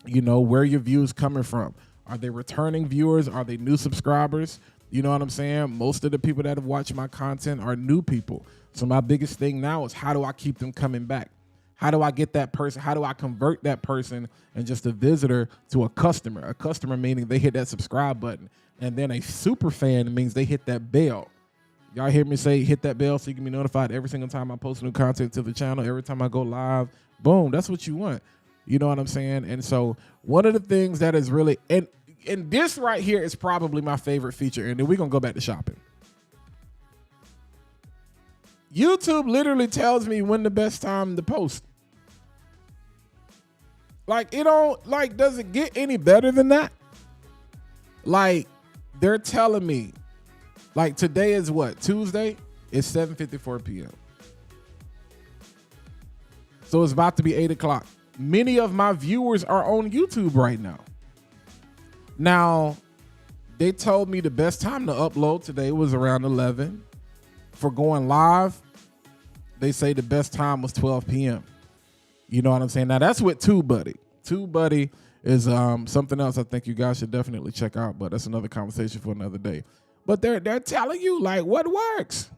Speaker 1: Where your views coming from. Are they returning viewers? Are they new subscribers? You know what I'm saying? Most of the people that have watched my content are new people. So my biggest thing now is how do I keep them coming back? How do I get that person? How do I convert that person and just a visitor to a customer? A customer meaning they hit that subscribe button. And then a super fan means they hit that bell. Y'all hear me say hit that bell so you can be notified every single time I post new content to the channel, every time I go live. Boom, that's what you want. You know what I'm saying? And so one of the things that is really, and this right here is probably my favorite feature. And then we're going to go back to shopping. YouTube literally tells me when the best time to post. Does it get any better than that? Like, they're telling me, like, today is what, Tuesday? It's 7:54 p.m. So it's about to be 8 o'clock. Many of my viewers are on YouTube right now. Now, they told me the best time to upload today was around 11. For going live, they say the best time was 12 p.m. You know what I'm saying? Now, that's with TubeBuddy. TubeBuddy is something else I think you guys should definitely check out, but that's another conversation for another day. But they're telling you, like, what works.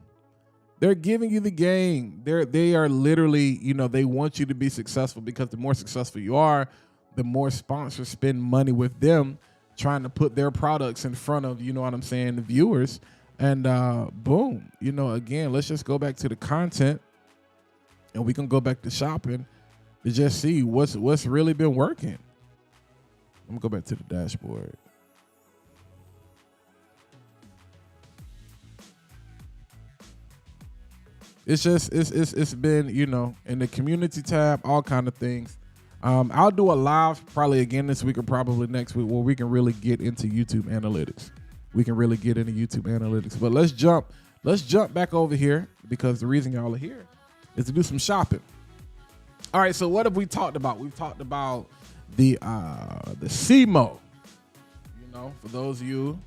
Speaker 1: They're giving you the game. They are literally, you know, they want you to be successful, because the more successful you are, the more sponsors spend money with them trying to put their products in front of, you know what I'm saying, the viewers. And boom, you know, again, let's just go back to the content, and we can go back to shopping to just see what's really been working. I'm gonna go back to the dashboard. It's just it's been, you know, in the community tab, all kind of things. I'll do a live probably again this week or probably next week where we can really get into YouTube analytics. We can really get into YouTube analytics. But let's jump back over here, because the reason y'all are here is to do some shopping. All right, so what have we talked about? We've talked about the CMO. You know, for those of you,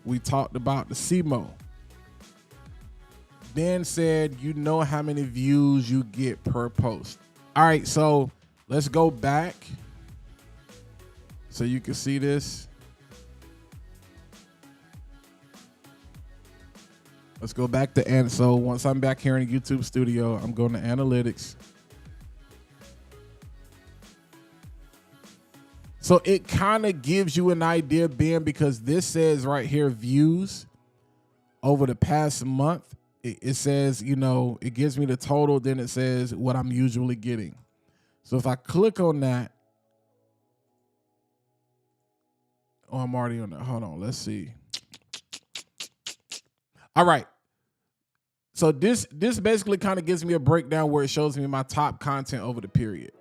Speaker 1: we talked about the CMO. Ben said, you know how many views you get per post. All right, so let's go back so you can see this. Let's go back to, and so once I'm back here in the YouTube studio, I'm going to analytics. So it kind of gives you an idea, Ben, because this says right here, views over the past month. It says, you know, it gives me the total, then it says what I'm usually getting. So if I click on that, oh, I'm already on that. Hold on, let's see. All right. So this basically kind of gives me a breakdown where it shows me my top content over the period.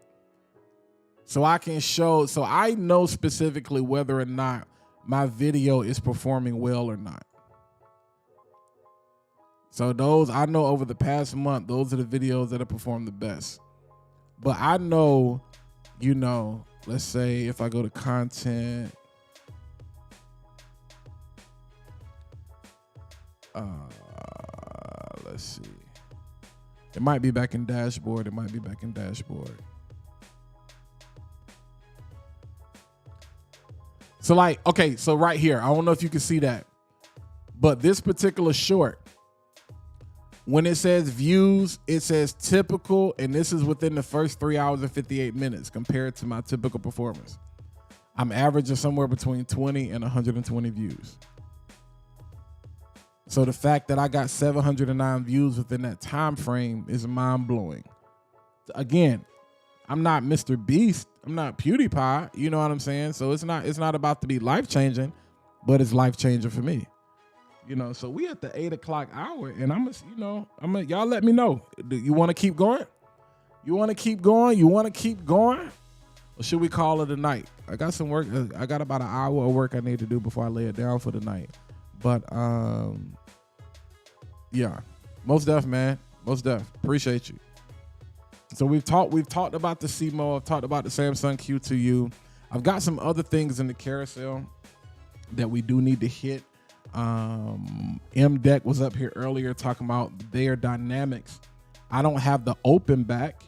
Speaker 1: So I can show, so I know specifically whether or not my video is performing well or not. So those, I know over the past month, those are the videos that have performed the best. But I know, you know, let's say if I go to content, let's see. It might be back in dashboard. It might be back in dashboard. So like, okay, so right here, I don't know if you can see that, but this particular short, when it says views, it says typical, and this is within the first 3 hours and 58 minutes compared to my typical performance. I'm averaging somewhere between 20 and 120 views. So the fact that I got 709 views within that time frame is mind-blowing. Again, I'm not Mr. Beast. I'm not PewDiePie. You know what I'm saying? So it's not about to be life-changing, but it's life-changing for me. You know, so we at the 8 o'clock hour, and y'all let me know. Do you want to keep going? You want to keep going? You want to keep going? Or should we call it a night? I got some work. I got about an hour of work I need to do before I lay it down for the night. But yeah, most def, man. Most def. Appreciate you. So we've talked about the CMO. I've talked about the Samsung Q2U. I've got some other things in the carousel that we do need to hit. M-Deck was up here earlier talking about their dynamics. I don't have the open back.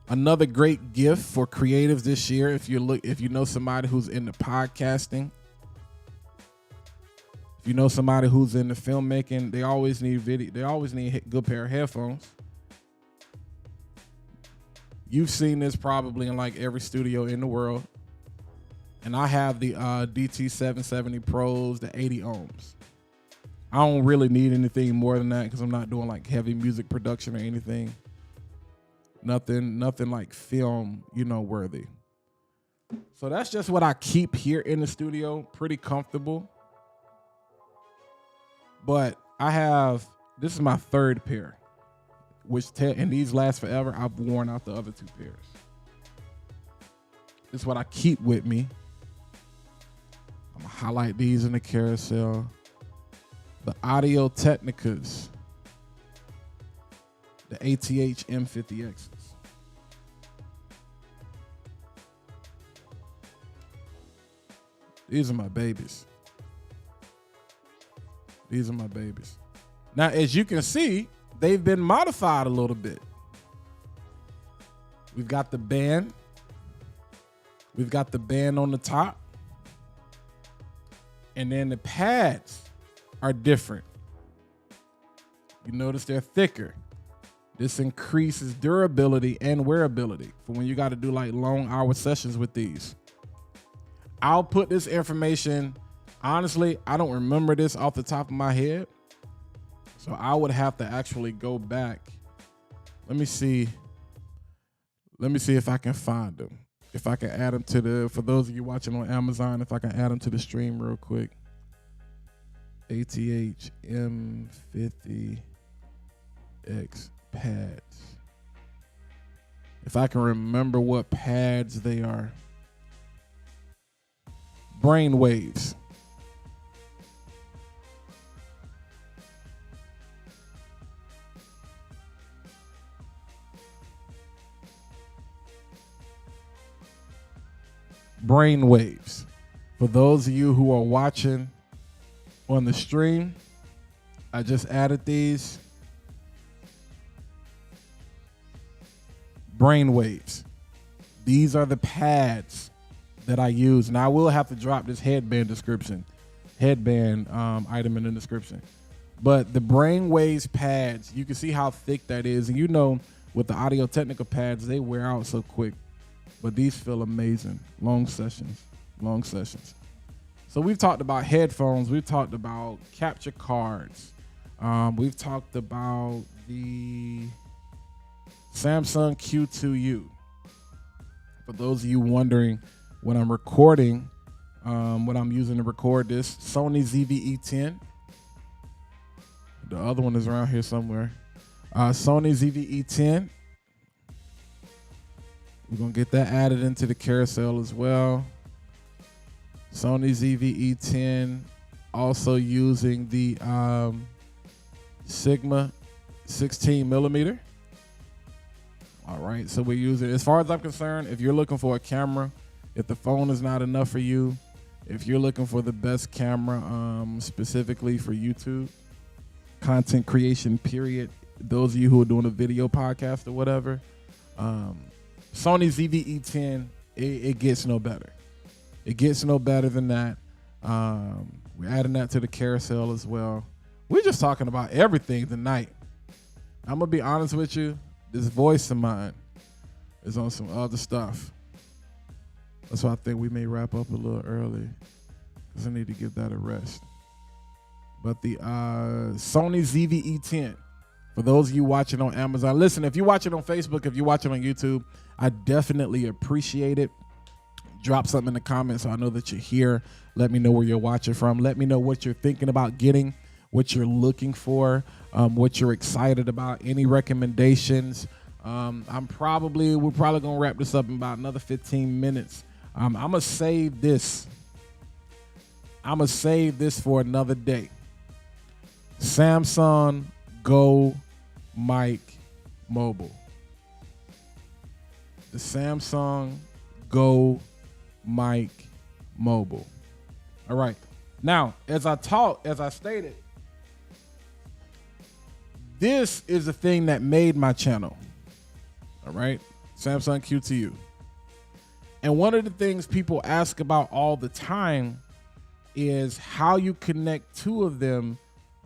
Speaker 1: Another great gift for creatives this year, if you know somebody who's into podcasting, if you know somebody who's into filmmaking, they always need video. They always need a good pair of headphones. You've seen this probably in like every studio in the world. And I have the DT770 Pros, the 80 ohms. I don't really need anything more than that because I'm not doing like heavy music production or anything. Nothing like film, worthy. So that's just what I keep here in the studio. Pretty comfortable. But this is my third pair, and these last forever. I've worn out the other two pairs. It's what I keep with me. I'm going to highlight these in the carousel. The Audio Technicas. The ATH M50Xs. These are my babies. These are my babies. Now, as you can see, they've been modified a little bit. We've got the band. We've got the band on the top. And then the pads are different. You notice they're thicker. This increases durability and wearability for when you got to do like long hour sessions with these. I'll put this information, honestly, I don't remember this off the top of my head. So I would have to actually go back. Let me see if I can find them. If I can add them to the, for those of you watching on Amazon, if I can add them to the stream real quick. ATH M50X pads. If I can remember what pads they are. Brain waves. Brain waves. For those of you who are watching on the stream, I just added these. Brain waves. These are the pads that I use. Now I will have to drop this headband item in the description. But the Brainwaves pads, you can see how thick that is. And you know, with the Audio Technica pads, they wear out so quick. But these feel amazing. Long sessions. So we've talked about headphones. We've talked about capture cards. We've talked about the Samsung Q2U. For those of you wondering, when I'm recording, what I'm using to record this, Sony ZV-E10. The other one is around here somewhere. Sony ZV-E10. We're going to get that added into the carousel as well. Sony ZV-E10. Also using the Sigma 16 millimeter. All right, so we're using, as far as I'm concerned, if you're looking for a camera, if the phone is not enough for you, if you're looking for the best camera specifically for YouTube, content creation, period, those of you who are doing a video podcast or whatever, Sony ZV-E10, it gets no better. It gets no better than that. We're adding that to the carousel as well. We're just talking about everything tonight. I'm going to be honest with you. This voice of mine is on some other stuff. That's why I think we may wrap up a little early because I need to give that a rest. But the Sony ZV-E10, for those of you watching on Amazon, listen, if you're watching on Facebook, if you're watching on YouTube, I definitely appreciate it. Drop something in the comments so I know that you're here. Let me know where you're watching from. Let me know what you're thinking about getting, what you're looking for, what you're excited about, any recommendations. We're probably gonna wrap this up in about another 15 minutes. I'm gonna save this. For another day. Samsung Go Mic Mobile. The Samsung Go Mic Mobile. All right. Now, as I stated, this is the thing that made my channel. All right. Samsung Q2U. And one of the things people ask about all the time is how you connect two of them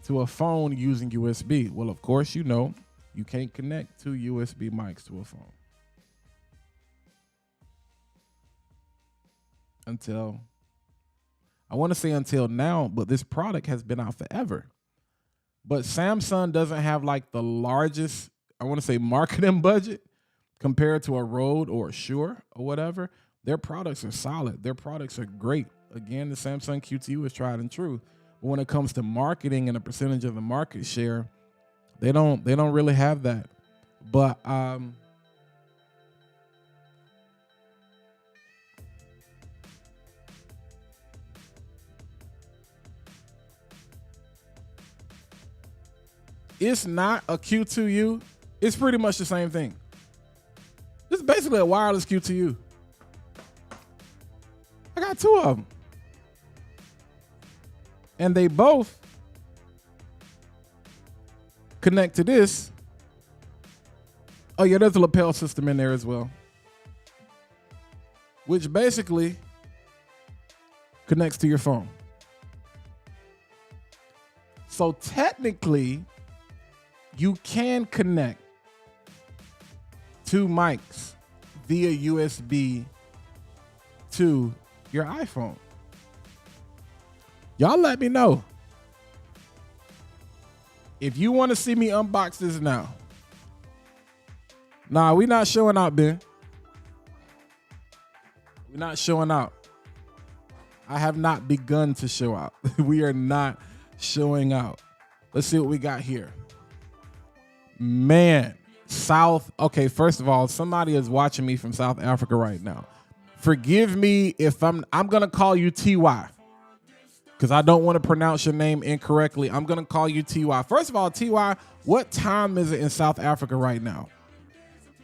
Speaker 1: to a phone using USB. Well, of course, you know, you can't connect two USB mics to a phone. Until now, but this product has been out forever. But Samsung doesn't have like the largest, marketing budget compared to a Rode or a Shure or whatever. Their products are solid. Their products are great. Again, the Samsung Q2U is tried and true. But when it comes to marketing and a percentage of the market share, they don't really have that. But it's not a Q2U, it's pretty much the same thing. It's basically a wireless Q2U. I got 2 of them. And they both connect to this. Oh yeah, there's a lapel system in there as well, which basically connects to your phone. So technically, you can connect 2 mics via USB to your iPhone. Y'all let me know. If you want to see me unbox this now. Nah, we not showing out, Ben. We're not showing out. I have not begun to show out. We are not showing out. Let's see what we got here. Man, okay, first of all, somebody is watching me from South Africa right now. Forgive me if I'm going to call you TY. Because I don't want to pronounce your name incorrectly. I'm going to call you TY. First of all, TY, what time is it in South Africa right now?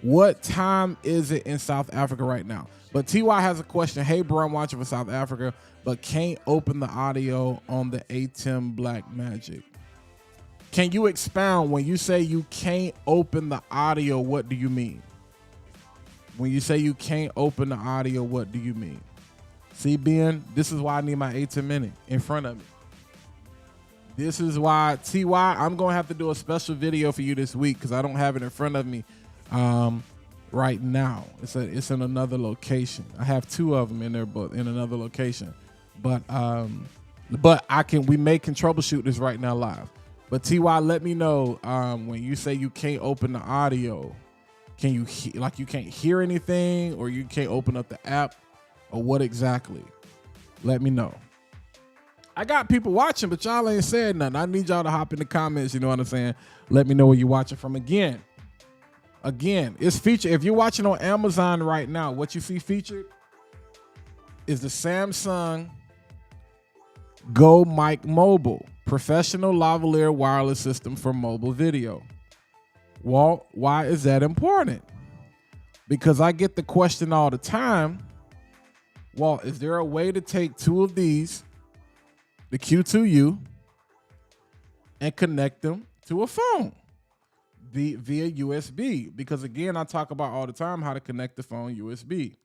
Speaker 1: What time is it in South Africa right now? But TY has a question. Hey, bro, I'm watching from South Africa, but can't open the audio on the ATEM Black Magic. Can you expound? When you say you can't open the audio, what do you mean? When you say you can't open the audio, what do you mean? See, Ben, this is why I need my ATEM Mini in front of me. This is why, TY, I'm going to have to do a special video for you this week because I don't have it in front of me right now. It's in another location. I have 2 of them in there, but in another location. But we may can troubleshoot this right now live. But TY, let me know when you say you can't open the audio. Can you you can't hear anything, or you can't open up the app, or what exactly? Let me know. I got people watching, but y'all ain't said nothing. I need y'all to hop in the comments. You know what I'm saying? Let me know where you're watching from. Again, it's featured. If you're watching on Amazon right now, what you see featured is the Samsung Go Mic Mobile professional lavalier wireless system for mobile video. Walt, why is that important? Because I get the question all the time. Walt, is there a way to take 2 of these, the Q2U, and connect them to a phone via USB? Because again, I talk about all the time how to connect the phone USB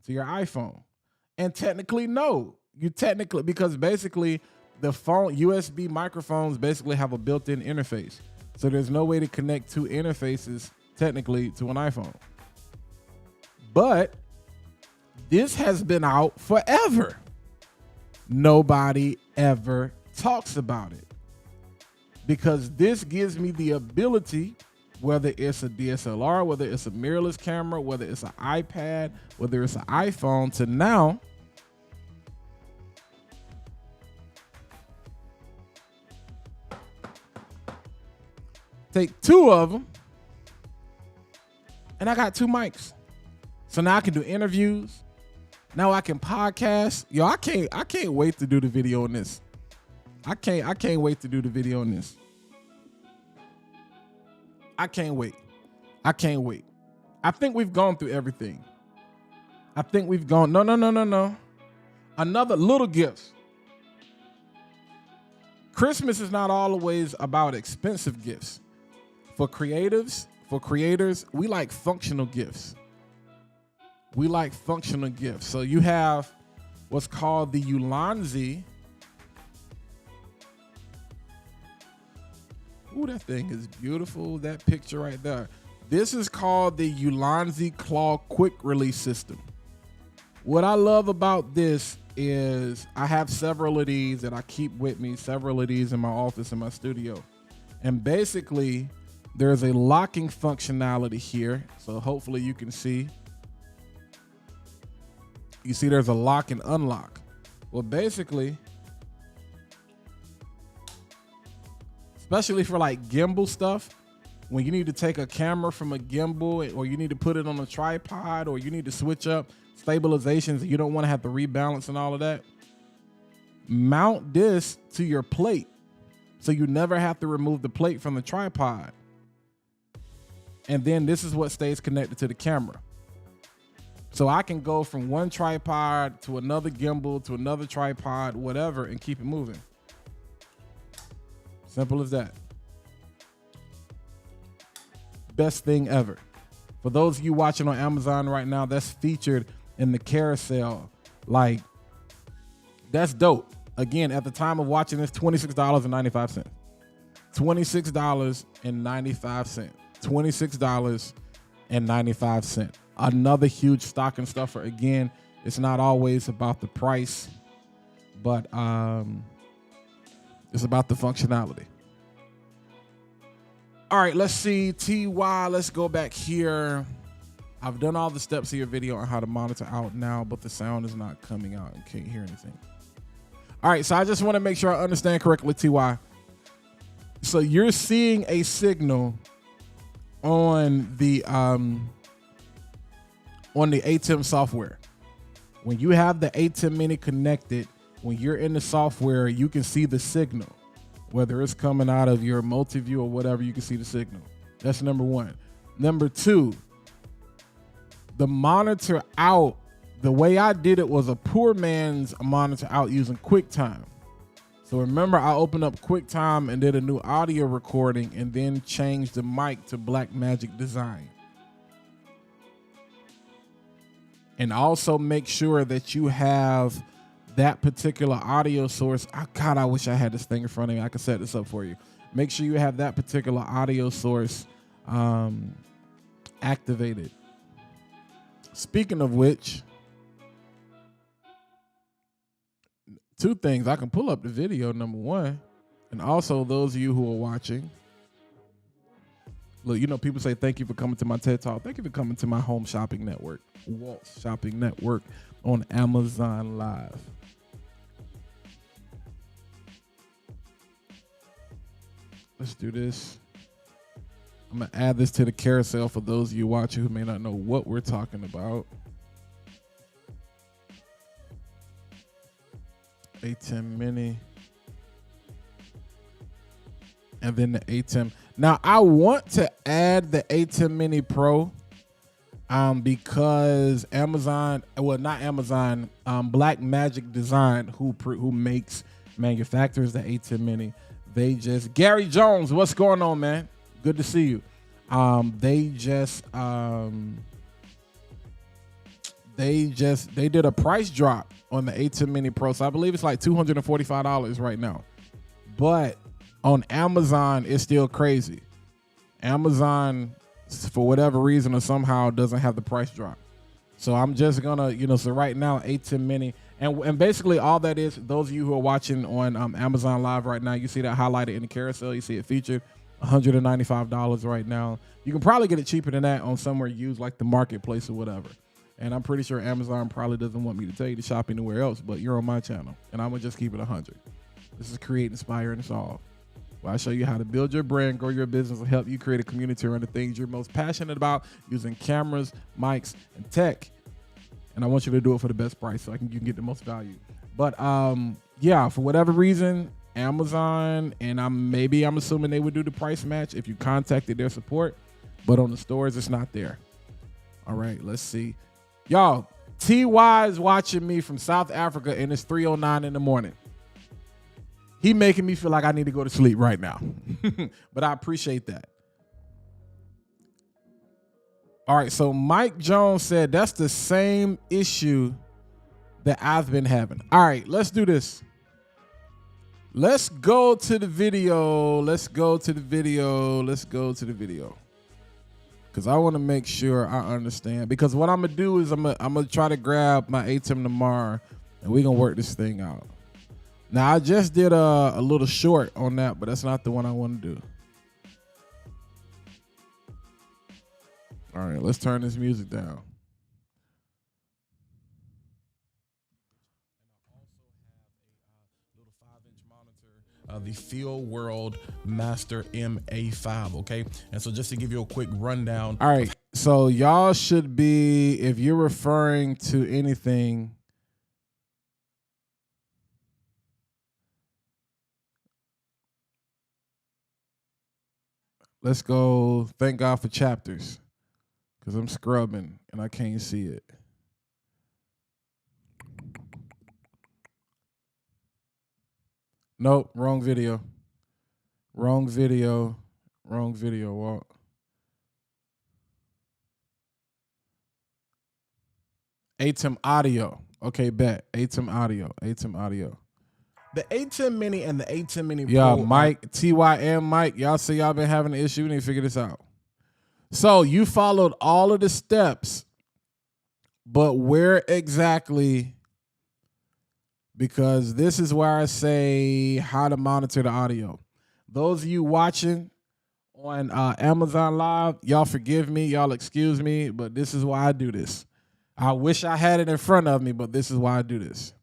Speaker 1: to your iPhone. And technically, no. Because basically the phone USB microphones basically have a built-in interface. So there's no way to connect 2 interfaces technically to an iPhone. But this has been out forever. Nobody ever talks about it. Because this gives me the ability, whether it's a DSLR, whether it's a mirrorless camera, whether it's an iPad, whether it's an iPhone, to now take 2 of them, and I got 2 mics. So now I can do interviews. Now I can podcast. Yo, I can't wait to do the video on this. I can't wait to do the video on this. I can't wait. I think we've gone through everything. No. Another little gifts. Christmas is not always about expensive gifts. For creators, we like functional gifts. So you have what's called the Ulanzi. Ooh, that thing is beautiful. That picture right there. This is called the Ulanzi Claw Quick Release System. What I love about this is I have several of these that I keep with me, several of these in my office, in my studio. And basically, there's a locking functionality here. So hopefully you can see. You see there's a lock and unlock. Well, basically, especially for like gimbal stuff, when you need to take a camera from a gimbal, or you need to put it on a tripod, or you need to switch up stabilizations, you don't want to have to rebalance and all of that, mount this to your plate So you never have to remove the plate from the tripod. And then this is what stays connected to the camera. So I can go from one tripod to another gimbal to another tripod, whatever, and keep it moving. Simple as that. Best thing ever. For those of you watching on Amazon right now, that's featured in the carousel. Like, that's dope. Again, at the time of watching this, $26.95. $26.95. $26.95. Another huge stocking stuffer. Again, it's not always about the price, but it's about the functionality. All right, let's see. TY, let's go back here. I've done all the steps of your video on how to monitor out now, but the sound is not coming out and can't hear anything. All right, so I just want to make sure I understand correctly, TY. So you're seeing a signal on the ATEM software. When you have the ATEM Mini connected, when you're in the software, you can see the signal. Whether it's coming out of your multi-view or whatever, you can see the signal. That's number one. Number two, the monitor out, the way I did it was a poor man's monitor out using QuickTime. So remember, I opened up QuickTime and did a new audio recording and then changed the mic to Blackmagic Design. And also make sure that you have that particular audio source. God, I wish I had this thing in front of me. I could set this up for you. Make sure you have that particular audio source activated. Speaking of which, two things. I can pull up the video, number one. And also those of you who are watching. Look, you know, people say, thank you for coming to my TED Talk. Thank you for coming to my home shopping network, Walt Shopping Network on Amazon Live. Let's do this. I'm going to add this to the carousel for those of you watching who may not know what we're talking about. ATEM Mini. And then the ATEM. Now, I want to add the ATEM Mini Pro because Amazon, well, not Amazon, Blackmagic Design, who manufactures the ATEM Mini, they just, Gary Jones, what's going on, man? Good to see you. They did a price drop on the ATEM Mini Pro. So I believe it's like $245 right now. But on Amazon, it's still crazy. Amazon, for whatever reason or somehow, doesn't have the price drop. So I'm just gonna, so right now, ATEM Mini, and basically all that is, those of you who are watching on Amazon Live right now, you see that highlighted in the carousel. You see it featured, $195 right now. You can probably get it cheaper than that on somewhere used like the marketplace or whatever. And I'm pretty sure Amazon probably doesn't want me to tell you to shop anywhere else, but you're on my channel, and I'm gonna just keep it 100. This is Create, Inspire, and Solve, where I show you how to build your brand, grow your business, and help you create a community around the things you're most passionate about using cameras, mics, and tech. And I want you to do it for the best price so you can get the most value. But yeah, for whatever reason, Amazon, and I'm assuming they would do the price match if you contacted their support, but on the stores, it's not there. All right, let's see. Y'all, TY is watching me from South Africa, and it's 3:09 in the morning. He making me feel like I need to go to sleep right now. But I appreciate that. All right, so Mike Jones said that's the same issue that I've been having. All right, let's do this. Let's go to the video. Let's go to the video. Because I want to make sure I understand. Because what I'm going to do is I'm going to try to grab my ATEM tomorrow, and we're going to work this thing out. Now, I just did a little short on that, but that's not the one I want to do. All right, let's turn this music down. The Feel World Master MA5, okay? And so just to give you a quick rundown. All right, so y'all should be, if you're referring to anything, let's go. Thank God for chapters, because I'm scrubbing and I can't see it. Nope, wrong video. Wrong video. Wrong video, Walt. ATEM audio. Okay, bet. ATEM audio. ATEM audio.
Speaker 2: The A10 Mini and the A10 Mini
Speaker 1: Yeah,
Speaker 2: Pro.
Speaker 1: Mike, TY and Mike, y'all say y'all been having an issue. We need to figure this out. So you followed all of the steps, but where exactly? Because this is where I say how to monitor the audio. Those of you watching on Amazon Live, y'all forgive me, y'all excuse me, but this is why I do this. I wish I had it in front of me, but this is why I do this.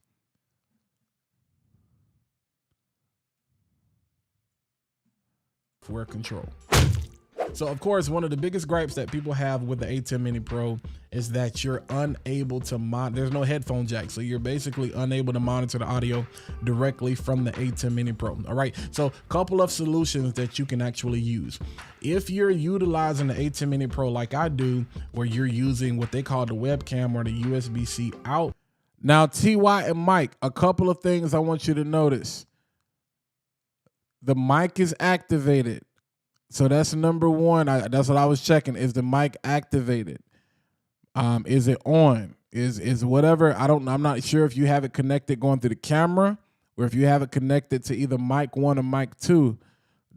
Speaker 2: For control. So, of course, one of the biggest gripes that people have with the A10 Mini Pro is that you're unable to there's no headphone jack. So you're basically unable to monitor the audio directly from the A10 Mini Pro. All right. So a couple of solutions that you can actually use. If you're utilizing the A10 Mini Pro like I do, where you're using what they call the webcam or the USB-C out.
Speaker 1: Now, TY and Mike, a couple of things I want you to notice. The mic is activated. So that's number one. That's what I was checking. Is the mic activated? Is it on? Is whatever? I'm not sure if you have it connected going through the camera or if you have it connected to either mic 1 or mic 2.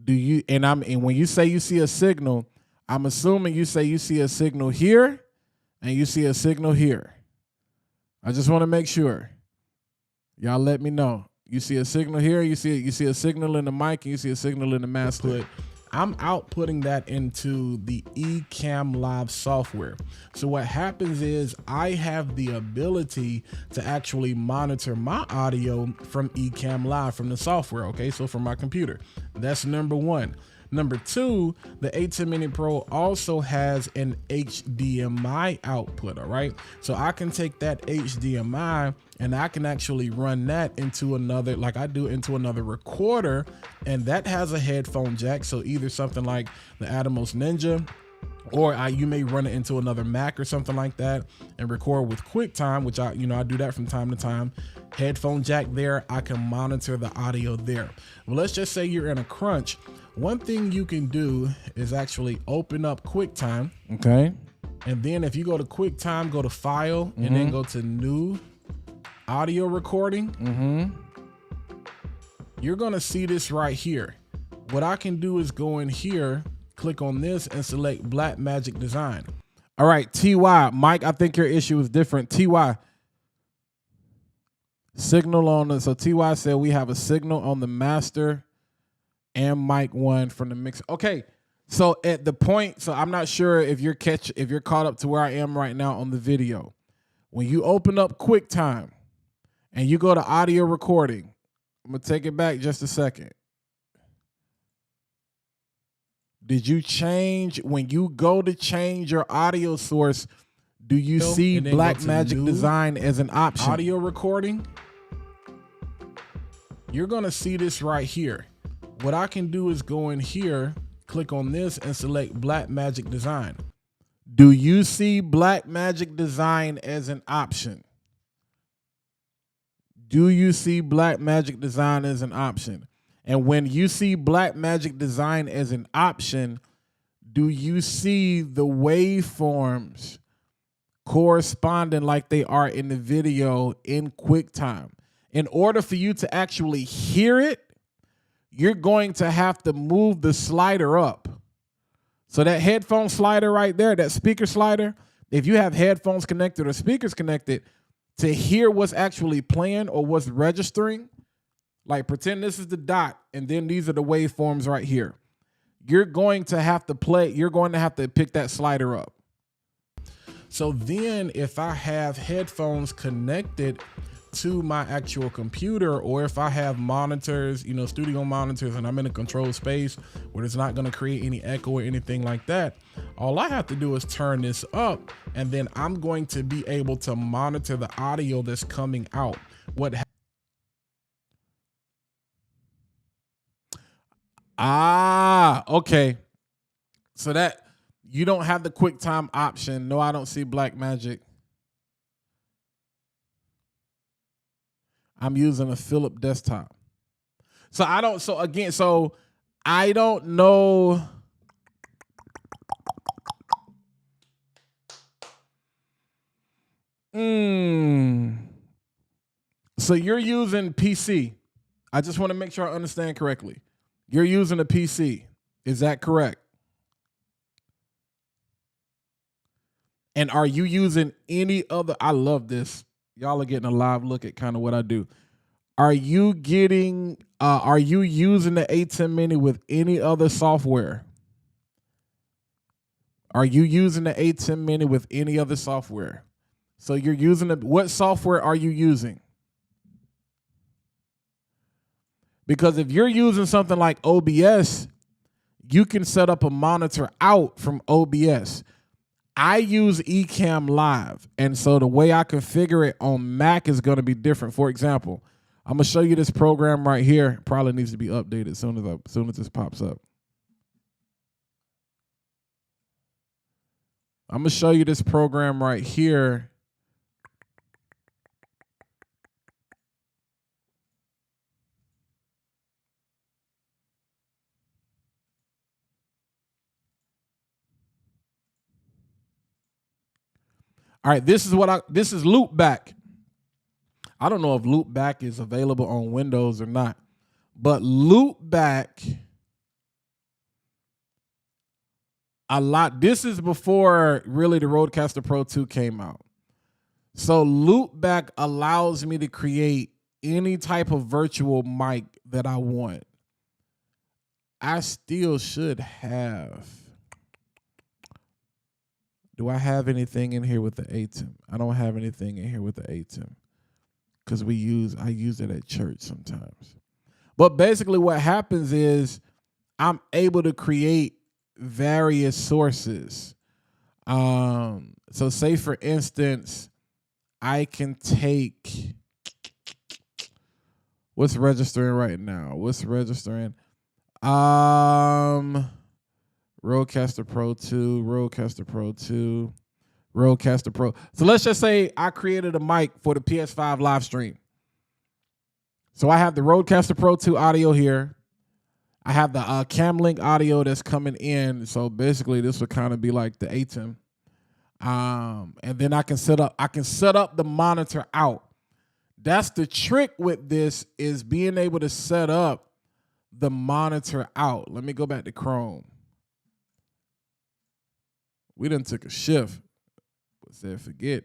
Speaker 1: Do you? And when you say you see a signal, I'm assuming you say you see a signal here and you see a signal here. I just want to make sure. Y'all let me know. You see a signal here. You see a signal in the mic and you see a signal in the master.
Speaker 2: I'm outputting that into the Ecamm Live software. So what happens is I have the ability to actually monitor my audio from Ecamm Live from the software. Okay, so from my computer. That's number one. Number two, the A10 Mini Pro also has an HDMI output, all right? So I can take that HDMI and I can actually run that into another, like I do into another recorder, and that has a headphone jack. So either something like the Atomos Ninja, or you may run it into another Mac or something like that and record with QuickTime, which I do that from time to time. Headphone jack there, I can monitor the audio there. Well, let's just say you're in a crunch. One thing you can do is actually open up QuickTime.
Speaker 1: Okay.
Speaker 2: And then if you go to QuickTime, go to File, and then go to New Audio Recording. You're going to see this right here. What I can do is go in here, click on this, and select Blackmagic Design.
Speaker 1: All right, TY. Mike, I think your issue is different. TY. Signal on the, so TY said we have a signal on the master and mic 1 from the mix. Okay, so at the point, so I'm not sure if you're caught up to where I am right now on the video. When you open up QuickTime and you go to audio recording, I'm gonna take it back just a second. Did you change, when you go to change your audio source, do you see Blackmagic Design as an option?
Speaker 2: Audio recording. You're gonna see this right here. What I can do is go in here, click on this, and select Blackmagic Design.
Speaker 1: Do you see Blackmagic Design as an option? Do you see Blackmagic Design as an option? And when you see Blackmagic Design as an option, do you see the waveforms corresponding like they are in the video in QuickTime? In order for you to actually hear it, you're going to have to move the slider up. So that headphone slider right there, that speaker slider, if you have headphones connected or speakers connected, to hear what's actually playing or what's registering, like pretend this is the dot and then these are the waveforms right here. You're going to have to pick that slider up.
Speaker 2: So then if I have headphones connected to my actual computer, or if I have monitors, studio monitors, and I'm in a controlled space where it's not going to create any echo or anything like that, all I have to do is turn this up, and then I'm going to be able to monitor the audio that's coming out.
Speaker 1: Okay. So that you don't have the QuickTime option. No, I don't see Black Magic. I'm using a Philip desktop. So I don't, so again, so I don't know. So you're using PC. I just want to make sure I understand correctly. You're using a PC. Is that correct? And are you using any other? I love this. Y'all are getting a live look at kind of what I do. Are you using the A10 Mini with any other software? Are you using the A10 Mini with any other software? So you're using what software are you using? Because if you're using something like OBS, you can set up a monitor out from OBS. I use Ecamm Live, and so the way I configure it on Mac is going to be different. For example, I'm going to show you this program right here. It probably needs to be updated as soon as this pops up. I'm going to show you this program right here. All right, this is Loopback. I don't know if Loopback is available on Windows or not, but Loopback, this is before really the Rodecaster Pro 2 came out. So Loopback allows me to create any type of virtual mic that I want. I still should have. Do I have anything in here with the ATEM? I don't have anything in here with the ATEM because I use it at church sometimes. But basically what happens is I'm able to create various sources. So say for instance, I can take, what's registering right now? What's registering? Rodecaster Pro 2, Rodecaster Pro 2, Rodecaster Pro. So let's just say I created a mic for the PS5 live stream. So I have the Rodecaster Pro 2 audio here. I have the Camlink audio that's coming in. So basically this would kind of be like the ATEM. And then I can set up the monitor out. That's the trick with this, is being able to set up the monitor out. Let me go back to Chrome. We done took a shift, but said forget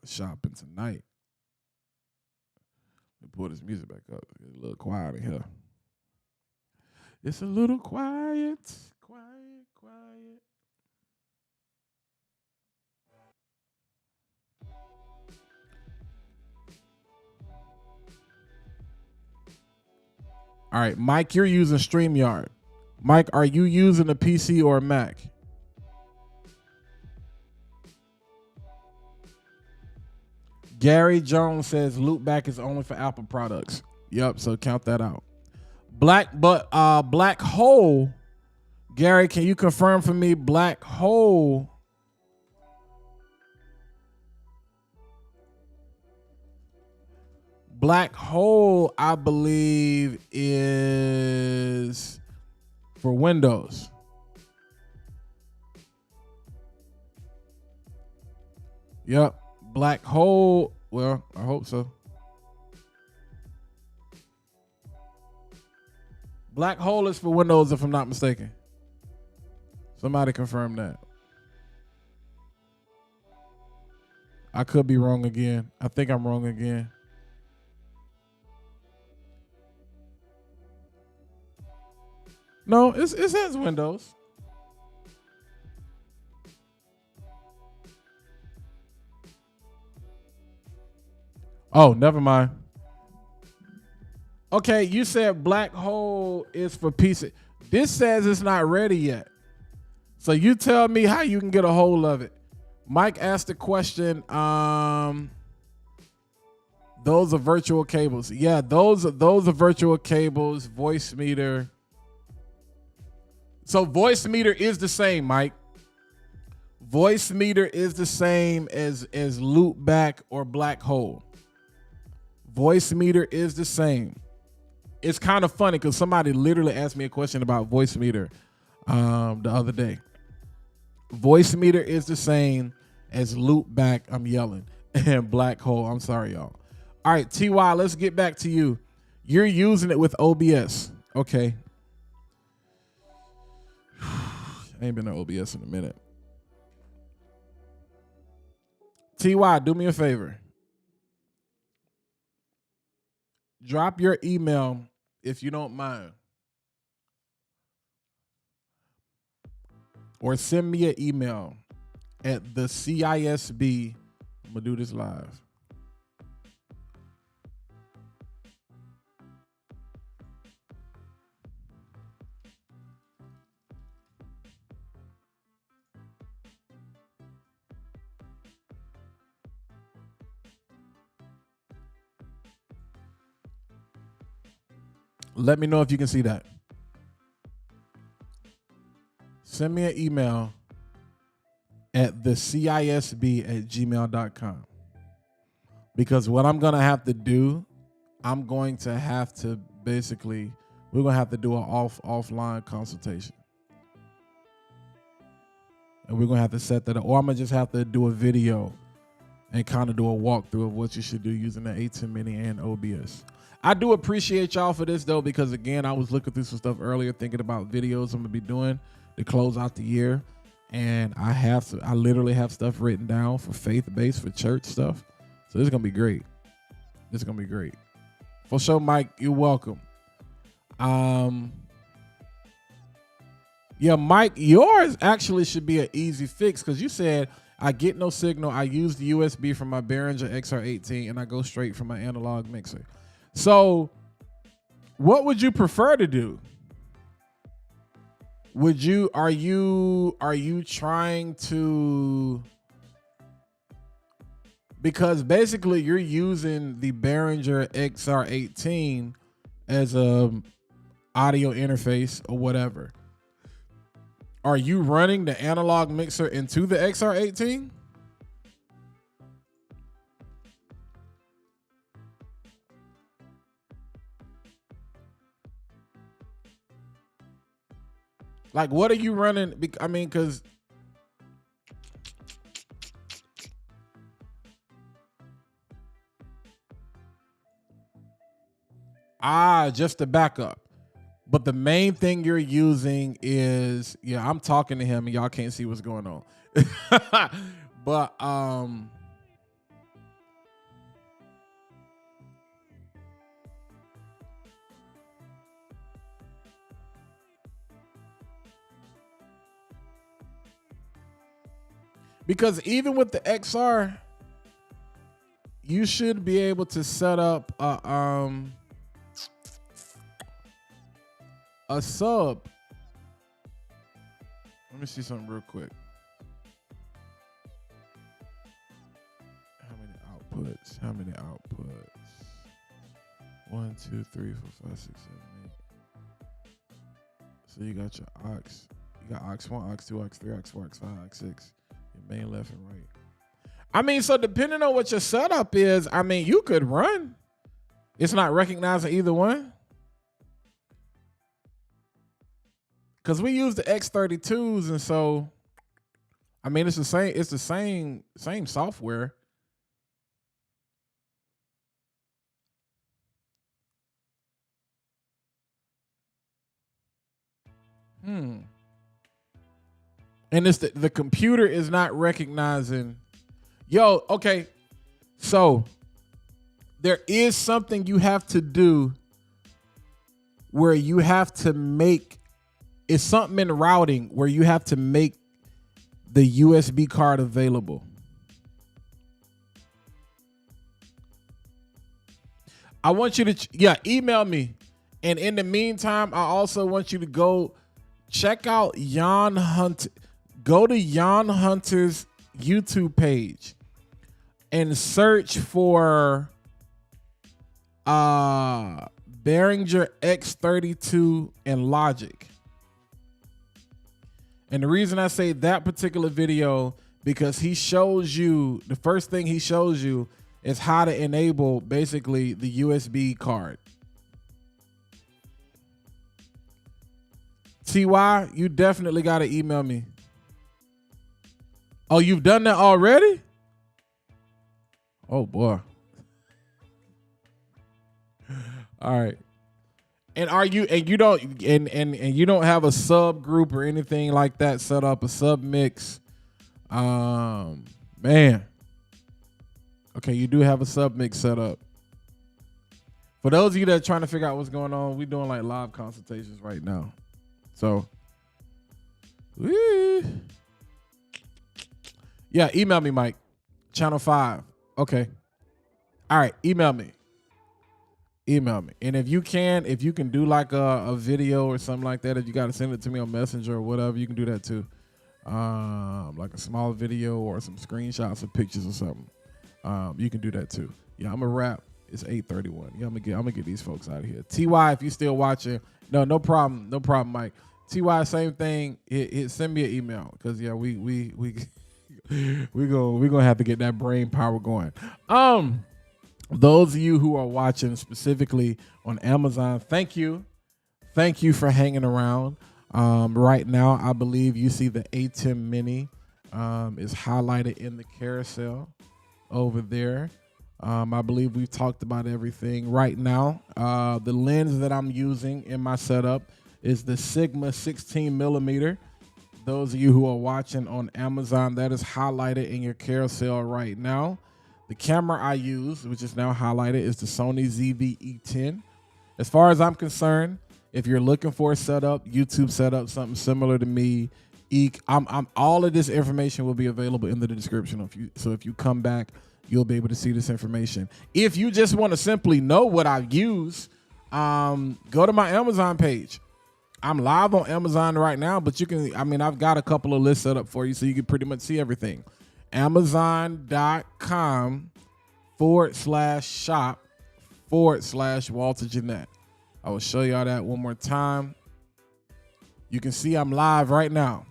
Speaker 1: shopping tonight. Let me pull this music back up. It's a little quiet in here. It's a little quiet. All right, Mike, you're using StreamYard. Mike, are you using a PC or a Mac? Gary Jones says Loopback is only for Apple products. Yep, so count that out. Black Hole. Gary, can you confirm for me Black Hole? Black Hole, I believe, is for Windows. Yep. Black Hole. Well, I hope so. Black Hole is for Windows, if I'm not mistaken. Somebody confirm that. I could be wrong again. I think I'm wrong again. No, it says Windows. Oh, never mind. Okay, you said Black Hole is for PC. This says it's not ready yet. So you tell me how you can get a hold of it. Mike asked the question, those are virtual cables. Yeah, those are virtual cables, voice meter. So voice meter is the same, Mike. Voice meter is the same as loop back or black hole. Voice meter is the same. It's kind of funny because somebody literally asked me a question about voice meter the other day. Voice meter is the same as loop back, I'm yelling, and black hole. I'm sorry, y'all. All right, TY, let's get back to you. You're using it with OBS. Okay. I ain't been to OBS in a minute. TY, do me a favor. Drop your email if you don't mind. Or send me an email at the CISB. I'm going to do this live. Let me know if you can see that. Send me an email at thecisb@gmail.com. Because what I'm going to have to do, we're going to have to do an offline consultation. And we're going to have to set that up. Or I'm going to just have to do a video and kind of do a walkthrough of what you should do using the A10 Mini and OBS. I do appreciate y'all for this, though, because, again, I was looking through some stuff earlier, thinking about videos I'm going to be doing to close out the year. And I literally have stuff written down for faith-based, for church stuff. So this is going to be great. This is going to be great. For sure, Mike, you're welcome. Yeah, Mike, yours actually should be an easy fix because you said, I get no signal. I use the USB from my Behringer XR18 and I go straight from my analog mixer. So what would you prefer to do? Are you trying to, because basically you're using the Behringer XR18 as a audio interface or whatever. Are you running the analog mixer into the XR18? Like, what are you running? I mean, because just the backup. But the main thing you're using is, yeah, I'm talking to him and y'all can't see what's going on. But because even with the XR, you should be able to set up a sub. Let me see something real quick. How many outputs? 1, 2, 3, 4, 5, 6, 7, 8. So you got your aux. You got aux 1, aux 2, aux 3, aux 4, aux 5, aux 6. Your main, left, and right. I mean, so depending on what your setup is, I mean, you could run. It's not recognizing either one. Because we use the X32s, and so, I mean, it's the same software. And it's the computer is not recognizing. Yo, okay. So there is something you have to do where you have to make, it's something in routing where you have to make the USB card available. I want you to, email me. And in the meantime, I also want you to go check out Jan Hunt. Go to Jan Hunter's YouTube page and search for Behringer X32 and Logic. And the reason I say that particular video, because he shows you, the first thing he shows you is how to enable basically the USB card. TY, you definitely got to email me. Oh, you've done that already? Oh boy. All right. And you don't have a subgroup or anything like that set up, a sub mix. Man. Okay, you do have a sub mix set up. For those of you that are trying to figure out what's going on, we're doing like live consultations right now. So, yeah, email me, Mike. Channel 5. Okay. All right, email me. Email me. And if you can do like a video or something like that, if you got to send it to me on Messenger or whatever, you can do that too. Like a small video or some screenshots of pictures or something. You can do that too. Yeah, I'm a wrap. It's 8:31. Yeah, I'm gonna get these folks out of here. TY, if you still watching, no problem, Mike. TY, same thing. Send me an email because yeah, we gonna have to get that brain power going. Those of you who are watching specifically on Amazon, thank you for hanging around. Right now, I believe you see the A10 Mini is highlighted in the carousel over there. I believe we've talked about everything. Right now, the lens that I'm using in my setup is the Sigma 16 millimeter. Those of you who are watching on Amazon, that is highlighted in your carousel right now. The camera I use, which is now highlighted, is the Sony ZV-E10. As far as I'm concerned, if you're looking for a setup, YouTube setup, something similar to me, all of this information will be available in the description. So if you come back, you'll be able to see this information. If you just want to simply know what I use, go to my Amazon page. I'm live on Amazon right now, but I've got a couple of lists set up for you so you can pretty much see everything. Amazon.com/shop/Walter Jeanette. I will show y'all that one more time. You can see I'm live right now.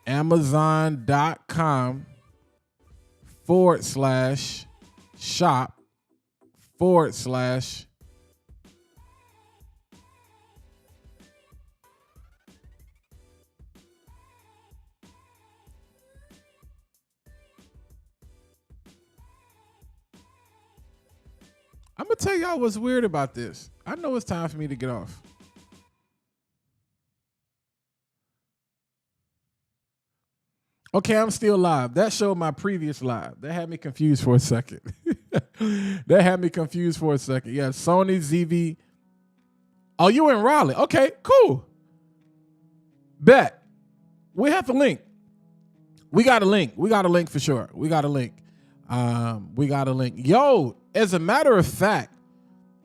Speaker 1: Amazon.com/shop/ I'm going to tell y'all what's weird about this. I know it's time for me to get off. Okay, I'm still live. That showed my previous live. That had me confused for a second. Yeah, Sony ZV. Oh, you in Raleigh. Okay, cool. Bet. We have a link. We got a link for sure. We got a link. Yo, as a matter of fact,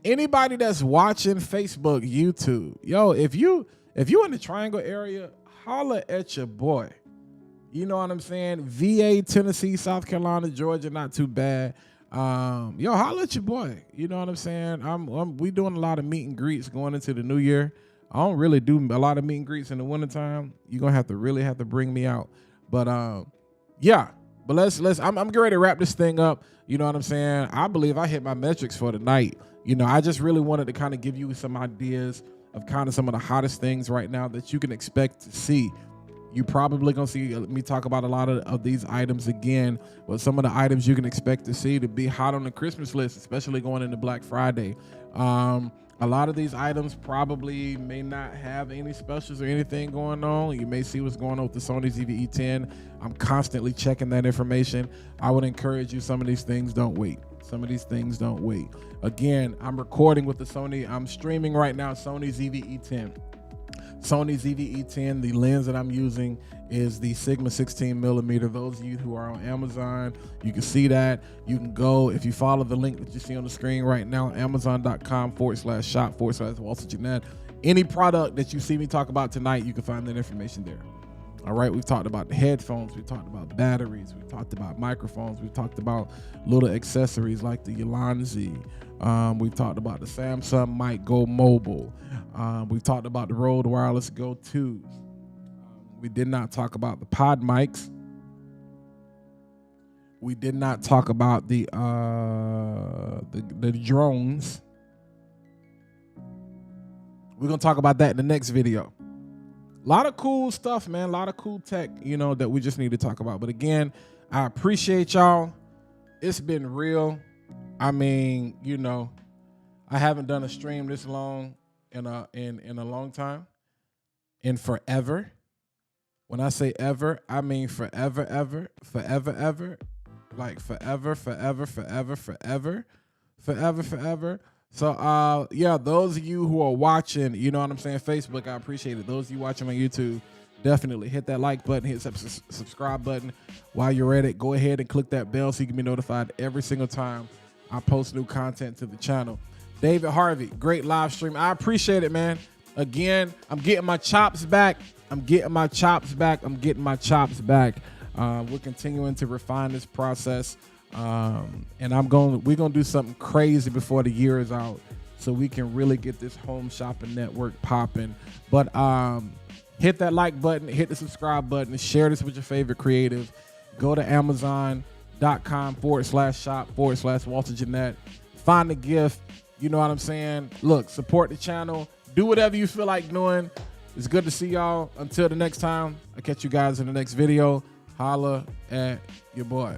Speaker 1: anybody that's watching Facebook, YouTube, yo, if you in the Triangle area, holla at your boy. You know what I'm saying? VA, Tennessee, South Carolina, Georgia, not too bad. Yo, holla at your boy. You know what I'm saying? We doing a lot of meet and greets going into the new year. I don't really do a lot of meet and greets in the wintertime. You're gonna have to bring me out. But yeah. But I'm getting ready to wrap this thing up. You know what I'm saying? I believe I hit my metrics for the night. You know, I just really wanted to kind of give you some ideas of kind of some of the hottest things right now that you can expect to see. You probably gonna see me talk about a lot of these items again, but some of the items you can expect to see to be hot on the Christmas list, especially going into Black Friday. A lot of these items probably may not have any specials or anything going on. You may see what's going on with the Sony ZV-E10. I'm constantly checking that information. I would encourage you, some of these things don't wait. Again, I'm recording with the Sony. I'm streaming right now, Sony ZV-E10. Sony ZV-E10, the lens that I'm using is the Sigma 16 millimeter. Those of you who are on Amazon, you can see that. You can go, if you follow the link that you see on the screen right now, amazon.com/shop/Walter Jeanette. Any product that you see me talk about tonight, you can find that information there. All right, we've talked about the headphones, we've talked about batteries, we've talked about microphones, we've talked about little accessories like the Ulanzi. We've talked about the Samsung Mic Go Mobile. We've talked about the Rode Wireless Go 2s. We did not talk about the pod mics. We did not talk about the drones. We're gonna talk about that in the next video. A lot of cool stuff, man. A lot of cool tech, you know, that we just need to talk about. But again, I appreciate y'all. It's been real. I mean, you know, I haven't done a stream this long in a long time, in forever. When I say ever, I mean forever, ever, forever, ever, like forever, forever, forever, forever, forever, forever. So, yeah, those of you who are watching, you know what I'm saying, Facebook, I appreciate it. Those of you watching on YouTube, definitely hit that like button, hit that subscribe button. While you're at it, go ahead and click that bell so you can be notified every single time I post new content to the channel. David Harvey, great live stream. I appreciate it, man. Again, I'm getting my chops back. We're continuing to refine this process. And we're gonna do something crazy before the year is out, so we can really get this home shopping network popping. But hit that like button, hit the subscribe button, share this with your favorite creative. Go to Amazon.com/shop/Walter Jeanette. Find a gift. You know what I'm saying? Look, support the channel. Do whatever you feel like doing. It's good to see y'all. Until the next time, I'll catch you guys in the next video. Holla at your boy.